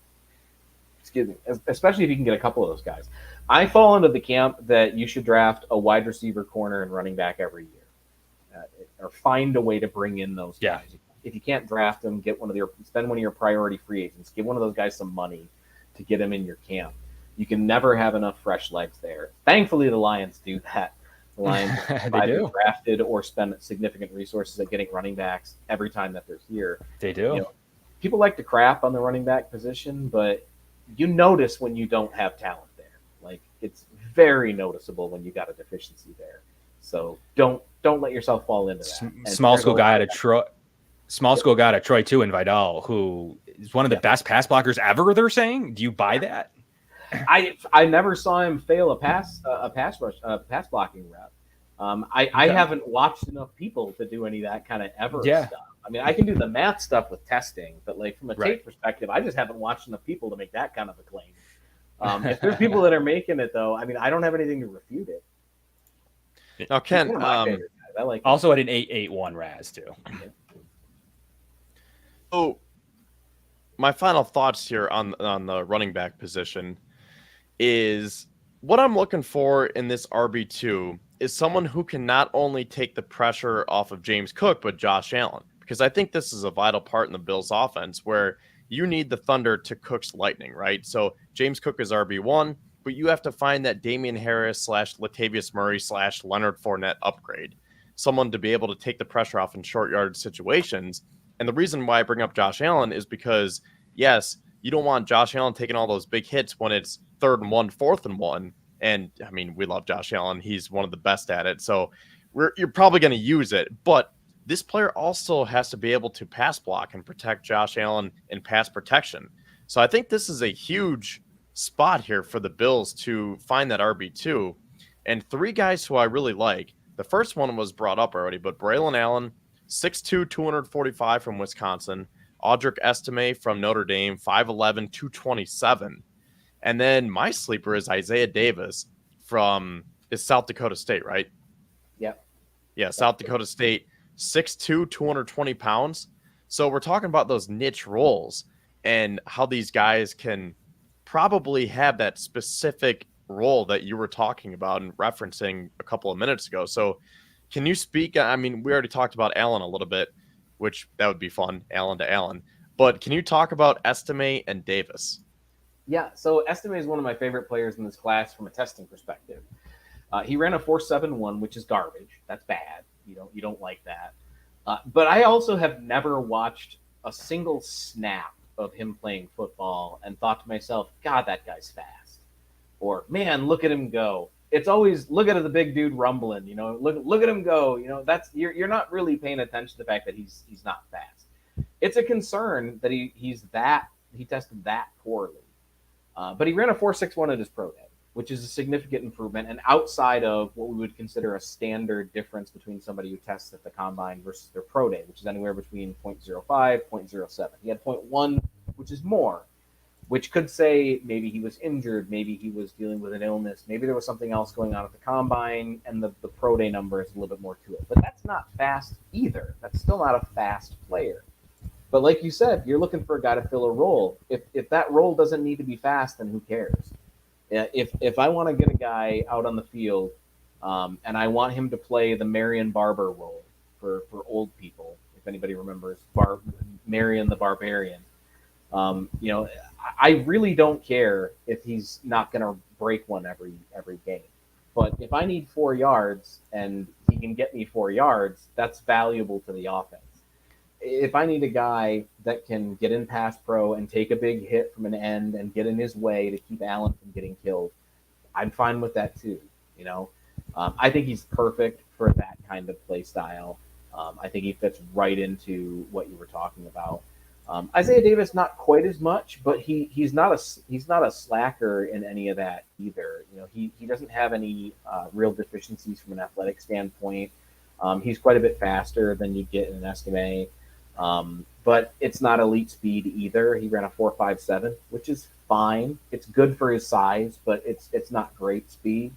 Excuse me, especially if you can get a couple of those guys. I fall into the camp that you should draft a wide receiver, corner, and running back every year, or find a way to bring in those guys. If you can't draft them, spend one of your priority free agents. Give one of those guys some money to get them in your camp. You can never have enough fresh legs there. Thankfully, the Lions do that. The Lions either drafted or spend significant resources at getting running backs every time that they're here. They do. People like to crap on the running back position, but you notice when you don't have talent there. Like, it's very noticeable when you got a deficiency there. So don't let yourself fall into that. Small school guy out of Troy too, in Vidal, who is one of the best pass blockers ever. They're saying, do you buy that? I never saw him fail a pass blocking rep. I haven't watched enough people to do any of that kind of ever stuff. I mean, I can do the math stuff with testing, but like from a tape perspective, I just haven't watched enough people to make that kind of a claim. If there's people that are making it, though, I mean, I don't have anything to refute it. Now, Ken, I like also at an 8.81 RAS too. So, my final thoughts here on the running back position is what I'm looking for in this RB2 is someone who can not only take the pressure off of James Cook, but Josh Allen, because I think this is a vital part in the Bills offense where you need the thunder to Cook's lightning, right? So James Cook is RB1, but you have to find that Damian Harris / Latavius Murray / Leonard Fournette upgrade, someone to be able to take the pressure off in short yard situations. And the reason why I bring up Josh Allen is because, yes, you don't want Josh Allen taking all those big hits when it's 3rd and 1, 4th and 1. And I mean, we love Josh Allen. He's one of the best at it. So you're probably going to use it. But this player also has to be able to pass block and protect Josh Allen in pass protection. So I think this is a huge spot here for the Bills to find that RB2. And 3 guys who I really like. The first one was brought up already, but Braylon Allen, 6'2", 245 from Wisconsin. Audric Estime from Notre Dame, 5'11", 227. And then my sleeper is Isaiah Davis from South Dakota State, right? Yep. Yeah, South Dakota State, 6'2", 220 pounds. So we're talking about those niche roles and how these guys can probably have that specific role that you were talking about and referencing a couple of minutes ago. So can you speak? I mean, we already talked about Allen a little bit, which that would be fun, Allen to Allen. But can you talk about Estime and Davis? Yeah, so Estime is one of my favorite players in this class from a testing perspective. He ran a 4.71, which is garbage. That's bad. You don't like that. But I also have never watched a single snap of him playing football and thought to myself, God, that guy's fast. Or, man, look at him go. It's always look at the big dude rumbling, look at him go. That's you're not really paying attention to the fact that he's not fast. It's a concern that he tested that poorly. But he ran a 4.61 at his pro day, which is a significant improvement and outside of what we would consider a standard difference between somebody who tests at the combine versus their pro day, which is anywhere between 0.05, 0.07. He had 0.1, which is more, which could say maybe he was injured, maybe he was dealing with an illness, maybe there was something else going on at the combine, and the pro day number is a little bit more to it. But that's not fast either. That's still not a fast player. But like you said, you're looking for a guy to fill a role. If that role doesn't need to be fast, then who cares? If I want to get a guy out on the field and I want him to play the Marion Barber role for old people, if anybody remembers Marion the Barbarian, I really don't care if he's not going to break one every game. But if I need 4 yards and he can get me 4 yards, that's valuable to the offense. If I need a guy that can get in pass pro and take a big hit from an end and get in his way to keep Allen from getting killed, I'm fine with that too. I think he's perfect for that kind of play style. I think he fits right into what you were talking about. Isaiah Davis, not quite as much, but he's not a slacker in any of that either. He doesn't have any real deficiencies from an athletic standpoint. He's quite a bit faster than you get in an Estime. But it's not elite speed either. He ran a 4.57, which is fine. It's good for his size, but it's not great speed.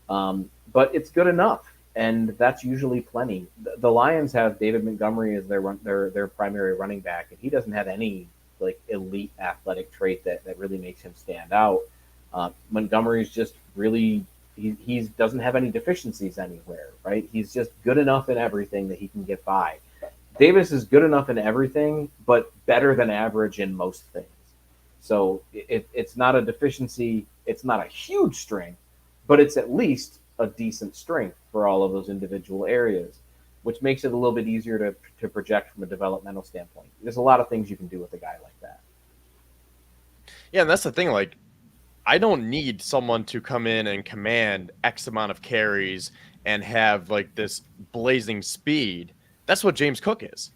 But it's good enough, and that's usually plenty. The Lions have David Montgomery as their primary running back, and he doesn't have any like elite athletic trait that really makes him stand out. Montgomery's just really he doesn't have any deficiencies anywhere, right? He's just good enough in everything that he can get by. Davis is good enough in everything, but better than average in most things. So it's not a deficiency. It's not a huge strength, but it's at least a decent strength for all of those individual areas, which makes it a little bit easier to project from a developmental standpoint. There's a lot of things you can do with a guy like that. Yeah, and that's the thing. Like, I don't need someone to come in and command X amount of carries and have like this blazing speed. That's what James Cook is.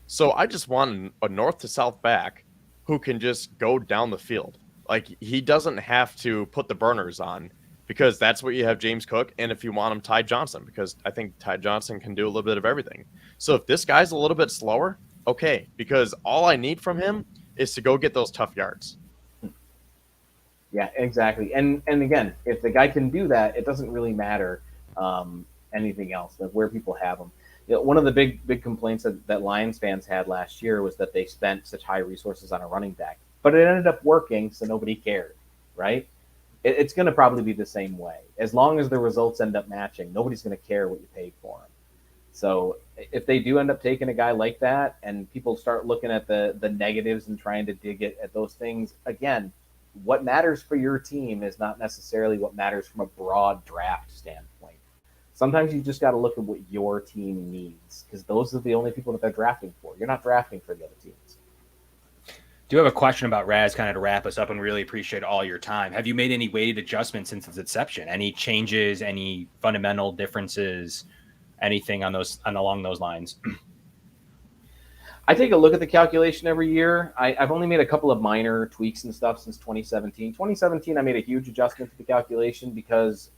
So I just want a north to south back who can just go down the field. Like, he doesn't have to put the burners on because that's what you have James Cook. And if you want him, Ty Johnson, because I think Ty Johnson can do a little bit of everything. So if this guy's a little bit slower, okay, because all I need from him is to go get those tough yards. Yeah, exactly. And again, if the guy can do that, it doesn't really matter anything else, like where people have him. You know, one of the big complaints that Lions fans had last year was that they spent such high resources on a running back, but it ended up working, so nobody cared, right? It's going to probably be the same way. As long as the results end up matching, nobody's going to care what you paid for him. So if they do end up taking a guy like that and people start looking at the negatives and trying to dig at those things, again, what matters for your team is not necessarily what matters from a broad draft standpoint. Sometimes you just got to look at what your team needs, because those are the only people that they're drafting for. You're not drafting for the other teams. Do have a question about RAS kind of to wrap us up, and really appreciate all your time. Have you made any weighted adjustments since its inception? Any changes, any fundamental differences, anything along those lines? I take a look at the calculation every year. I've only made a couple of minor tweaks and stuff since 2017. 2017, I made a huge adjustment to the calculation because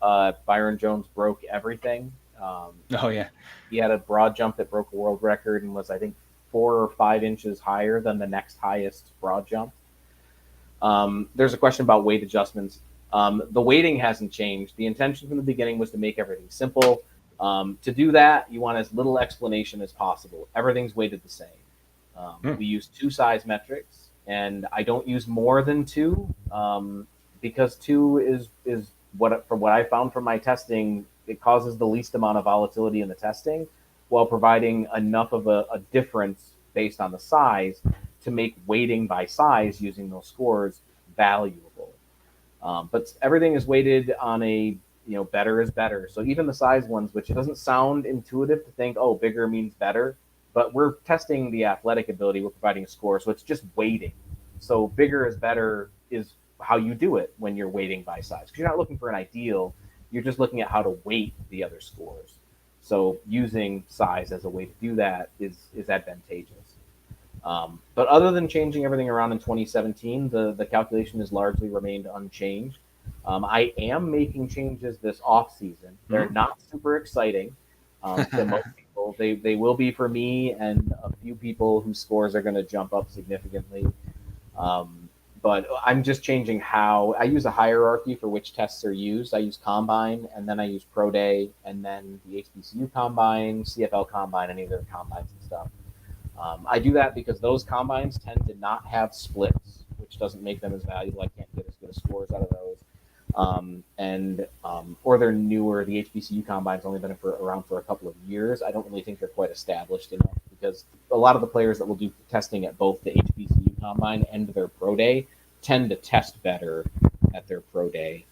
Byron Jones broke everything. Oh, yeah. He had a broad jump that broke a world record and was, I think, 4 or 5 inches higher than the next highest broad jump. There's a question about weight adjustments. The weighting hasn't changed. The intention from the beginning was to make everything simple. To do that, you want as little explanation as possible. Everything's weighted the same. We use 2 size metrics, and I don't use more than 2 because 2 is what, from what I found from my testing, it causes the least amount of volatility in the testing while providing enough of a difference based on the size to make weighting by size using those scores valuable. But everything is weighted on a, better is better. So even the size ones, which it doesn't sound intuitive to think, oh, bigger means better, but we're testing the athletic ability. We're providing a score. So it's just weighting. So bigger is better is how you do it when you're weighting by size. Because you're not looking for an ideal. You're just looking at how to weight the other scores. So using size as a way to do that is advantageous. But other than changing everything around in 2017, the calculation has largely remained unchanged. I am making changes this off season. They're not super exciting to most people. They will be for me and a few people whose scores are going to jump up significantly. But I'm just changing how I use a hierarchy for which tests are used. I use Combine, and then I use Pro Day, and then the HBCU Combine, CFL Combine, any of their combines and stuff. I do that because those combines tend to not have splits, which doesn't make them as valuable. I can't get as good as scores out of those. Or they're newer. The HBCU Combine's only been around for a couple of years. I don't really think they're quite established enough because a lot of the players that will do testing at both the HBCU Combine and their Pro Day tend to test better at their Pro Day.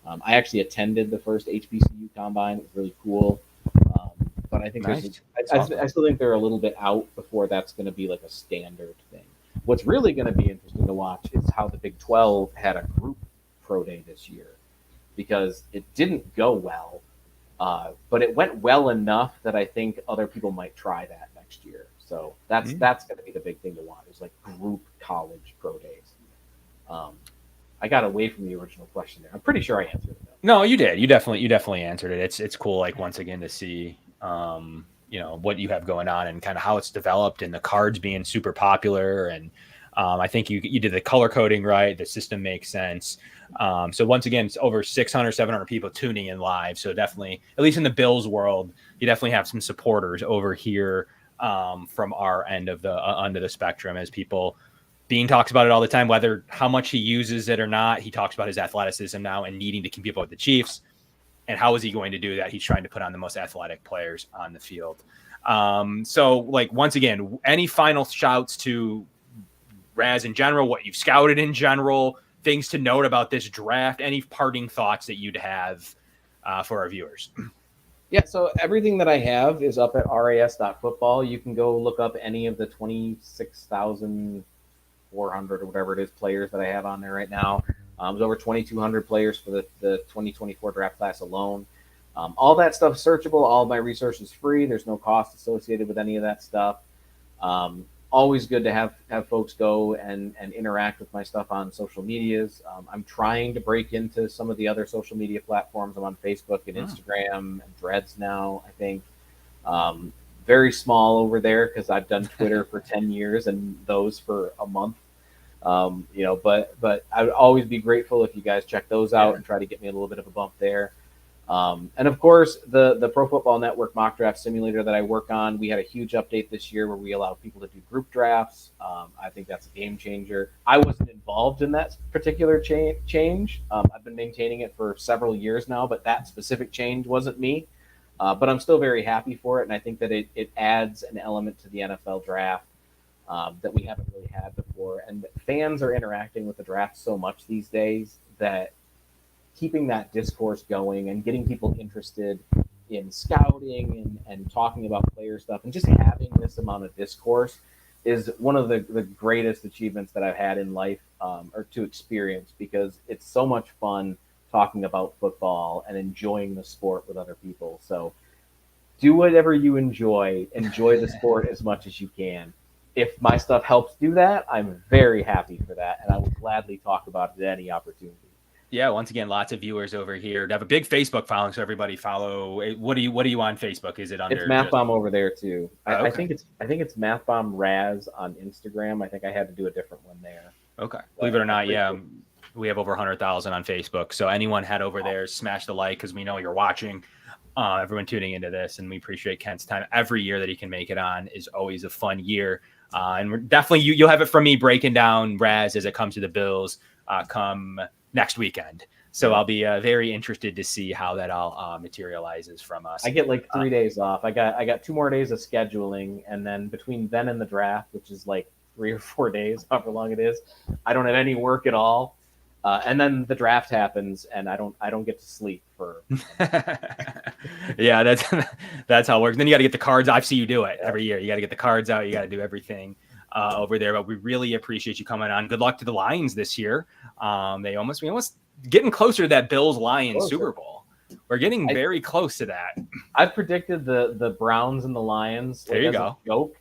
I actually attended the first HBCU Combine. It was really cool. But I think I still think they're a little bit out before that's going to be like a standard thing. What's really going to be interesting to watch is how the Big 12 had a group Pro Day this year, because it didn't go well, but it went well enough that I think other people might try that next year. So that's going to be the big thing to watch, is like group college Pro Days. I got away from the original question there. I'm pretty sure I answered it though. No, you did. You definitely answered it. It's cool, like, once again, to see what you have going on and kind of how it's developed, and the cards being super popular. And I think you did the color coding right. The system makes sense. So once again, it's over 600, 700 people tuning in live. So definitely, at least in the Bills world, you definitely have some supporters over here from our end of the spectrum, as people. Bean talks about it all the time, whether how much he uses it or not. He talks about his athleticism now and needing to compete with the Chiefs. And how is he going to do that? He's trying to put on the most athletic players on the field. So, like, once again, any final shouts to RAS in general, what you've scouted in general, things to note about this draft, any parting thoughts that you'd have for our viewers? Yeah, so everything that I have is up at ras.football. You can go look up any of the 26,400 or whatever it is players that I have on there right now. There's over 2,200 players for the 2024 draft class alone. All that stuff searchable. All of my research is free. There's no cost associated with any of that stuff. always good to have folks go and interact with my stuff on social medias. I'm trying to break into some of the other social media platforms. I'm on Facebook and Instagram and Threads now, I think. Very small over there because I've done Twitter for 10 years and those for a month. But I would always be grateful if you guys check those out and try to get me a little bit of a bump there. And of course, the Pro Football Network mock draft simulator that I work on, we had a huge update this year where we allow people to do group drafts. I think that's a game changer. I wasn't involved in that particular change. I've been maintaining it for several years now, but that specific change wasn't me. But I'm still very happy for it, and I think that it adds an element to the NFL draft that we haven't really had before. And fans are interacting with the draft so much these days that keeping that discourse going and getting people interested in scouting and talking about player stuff and just having this amount of discourse is one of the greatest achievements that I've had in life or to experience, because it's so much fun talking about football and enjoying the sport with other people. So do whatever you enjoy the sport as much as you can. If my stuff helps do that, I'm very happy for that, and I will gladly talk about it at any opportunity. Yeah, once again, lots of viewers over here. To have a big Facebook following, so everybody follow. What do you on Facebook? Is it under? It's Math Bomb over there too. Okay. I think it's Math Bomb RAS on Instagram. I think I had to do a different one there. Okay. Believe it or not, yeah, we have over 100,000 on Facebook. So anyone head over there, smash the like, because we know you're watching. Everyone tuning into this, and we appreciate Kent's time. Every year that he can make it on is always a fun year. And we're definitely you'll have it from me breaking down RAS as it comes to the Bills come next weekend. So I'll be very interested to see how that all materializes from us. I get like 3 days off. I got 2 more days of scheduling, and then between then and the draft, which is like 3 or 4 days, however long it is, I don't have any work at all. And then the draft happens, and I don't get to sleep for. Yeah, that's how it works. Then you got to get the cards. I see you do it every year. You got to get the cards out. You got to do everything over there. But we really appreciate you coming on. Good luck to the Lions this year. We almost getting closer to that Bills Lions Super Bowl. We're getting very close to that. I've predicted the Browns and the Lions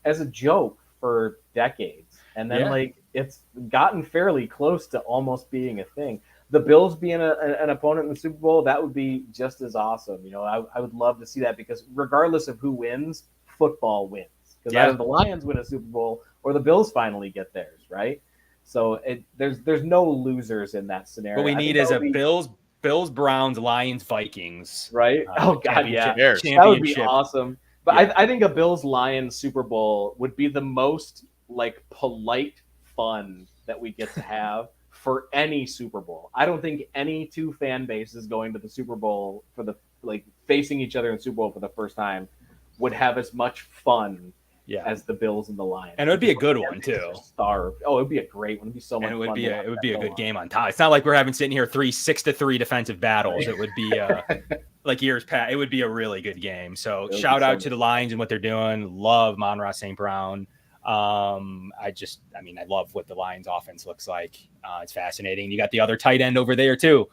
as a joke for decades, and then it's gotten fairly close to almost being a thing. The Bills being an opponent in the Super Bowl, that would be just as awesome. I would love to see that, because regardless of who wins, football wins. Because either the Lions win a Super Bowl or the Bills finally get theirs, right? So there's no losers in that scenario. What we need is a Bills, Browns, Lions, Vikings. Right? Oh, God, yeah. Championship. That would be awesome. But yeah. I think a Bills-Lions Super Bowl would be the most polite fun that we get to have for any Super Bowl. I don't think any two fan bases going to the Super Bowl for the facing each other in Super Bowl for the first time would have as much fun as the Bills and the Lions. And it would be a good one too. Starved. Oh, it would be a great one. It'd be so much fun. It would be a good game on top. It's not like we're having sitting here 6-3 defensive battles. It would be like years past. It would be a really good game. So shout out to the Lions and what they're doing. Love Monra St. Brown. I love what the Lions offense looks like. It's fascinating. You got the other tight end over there too,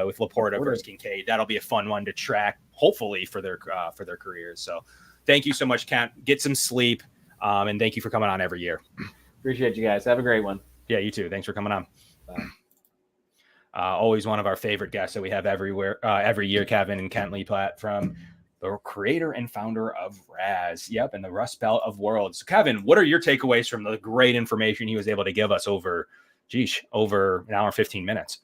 with Laporta versus Kincaid. That'll be a fun one to track, hopefully for their careers. So thank you so much, Kent. Get some sleep. And thank you for coming on every year. Appreciate you guys. Have a great one. Yeah, you too. Thanks for coming on. Bye. Always one of our favorite guests that we have every year, Kevin and Kent Lee Platte from the creator and founder of RAS. Yep, and the Rust Belt of Worlds. So, Kevin, what are your takeaways from the great information he was able to give us over an hour and 15 minutes?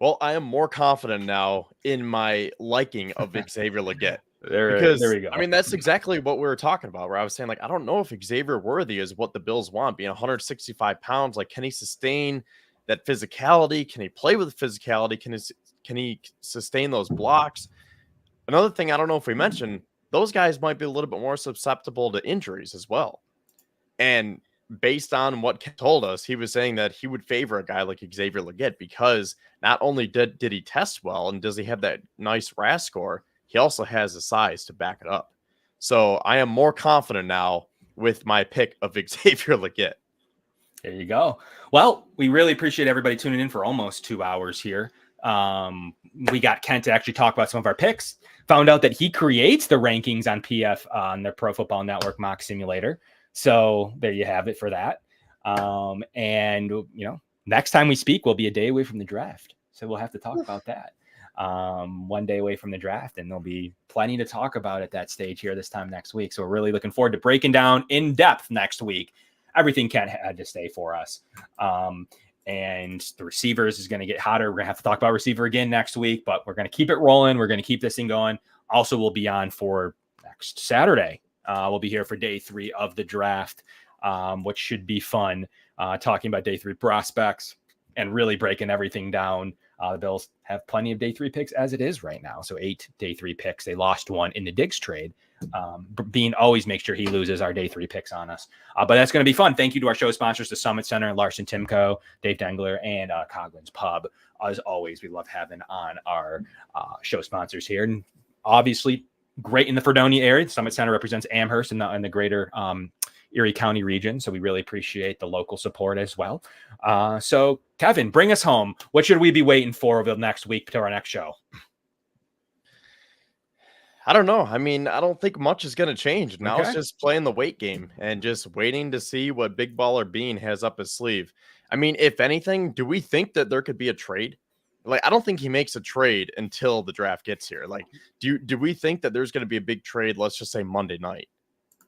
Well, I am more confident now in my liking of Xavier Legette. There we go. I mean, that's exactly what we were talking about, where I was saying, I don't know if Xavier Worthy is what the Bills want, being 165 pounds. Can he sustain that physicality? Can he play with physicality? Can he sustain those blocks? Another thing, I don't know if we mentioned, those guys might be a little bit more susceptible to injuries as well. And based on what Ken told us, he was saying that he would favor a guy like Xavier Legette, because not only did he test well and does he have that nice RAS score, he also has the size to back it up. So I am more confident now with my pick of Xavier Legette. There you go. Well, we really appreciate everybody tuning in for almost 2 hours here. We got Kent to actually talk about some of our picks. Found out that he creates the rankings on PF on the Pro Football Network mock simulator. So there you have it for that. And next time we speak, we'll be a day away from the draft. So we'll have to talk about that. 1 day away from the draft, and there'll be plenty to talk about at that stage here this time next week. So we're really looking forward to breaking down in depth next week everything Kent had to say for us. And the receivers is going to get hotter. We're going to have to talk about receiver again next week, but we're going to keep it rolling. We're going to keep this thing going. Also, we'll be on for next Saturday. We'll be here for day 3 of the draft, which should be fun, talking about day 3 prospects and really breaking everything down. The Bills have plenty of day 3 picks as it is right now. So 8 day 3 picks. They lost 1 in the Diggs trade. Bean always makes sure he loses our day 3 picks on us. But that's going to be fun. Thank you to our show sponsors, the Summit Center, Larson-Timko, Dave Dengler, and Coughlan's Pub. As always, we love having on our show sponsors here. And obviously, great in the Fredonia area. The Summit Center represents Amherst in the greater Erie County region. So we really appreciate the local support as well. So Kevin, bring us home. What should we be waiting for over the next week to our next show? I don't know. I mean, I don't think much is going to change. Now It's just playing the wait game and just waiting to see what Big Baller Bean has up his sleeve. I mean, if anything, do we think that there could be a trade? Like, I don't think he makes a trade until the draft gets here. Like, do we think that there's going to be a big trade? Let's just say Monday night.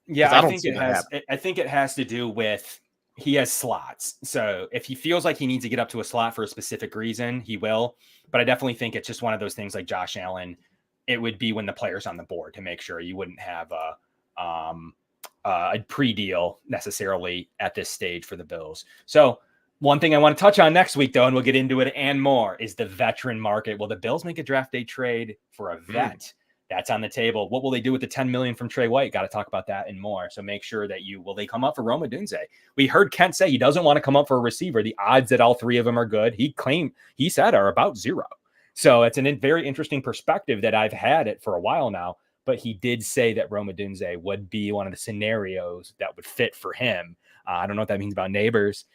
Yeah, I think it has to do with he has slots. So if he feels like he needs to get up to a slot for a specific reason, he will. But I definitely think it's just one of those things like Josh Allen. It would be when the player's on the board to make sure you wouldn't have a pre-deal necessarily at this stage for the Bills. So one thing I want to touch on next week, though, and we'll get into it and more, is the veteran market. Will the Bills make a draft day trade for a vet? That's on the table. What will they do with the $10 million from Trey White? Got to talk about that and more. So make sure that will they come up for Rome Odunze? We heard Kent say he doesn't want to come up for a receiver. The odds that all 3 of them are good, he said are about 0. So it's a very interesting perspective that I've had it for a while now. But he did say that Rome Odunze would be one of the scenarios that would fit for him. I don't know what that means about Neighbors.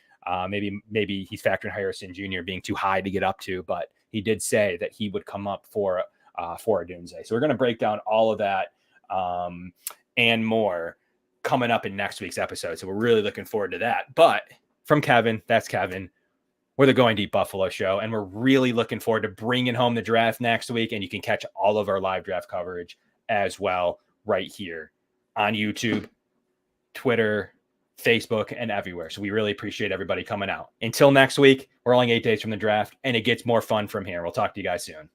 Maybe he's factoring Harrison Jr. being too high to get up to, but he did say that he would come up for Odunze. So we're going to break down all of that and more coming up in next week's episode. So we're really looking forward to that. But from Kevin, that's Kevin. We're the Going Deep Buffalo Show, and we're really looking forward to bringing home the draft next week. And you can catch all of our live draft coverage as well right here on YouTube, Twitter, Facebook, and everywhere. So we really appreciate everybody coming out. Until next week, we're only 8 days from the draft, and it gets more fun from here. We'll talk to you guys soon.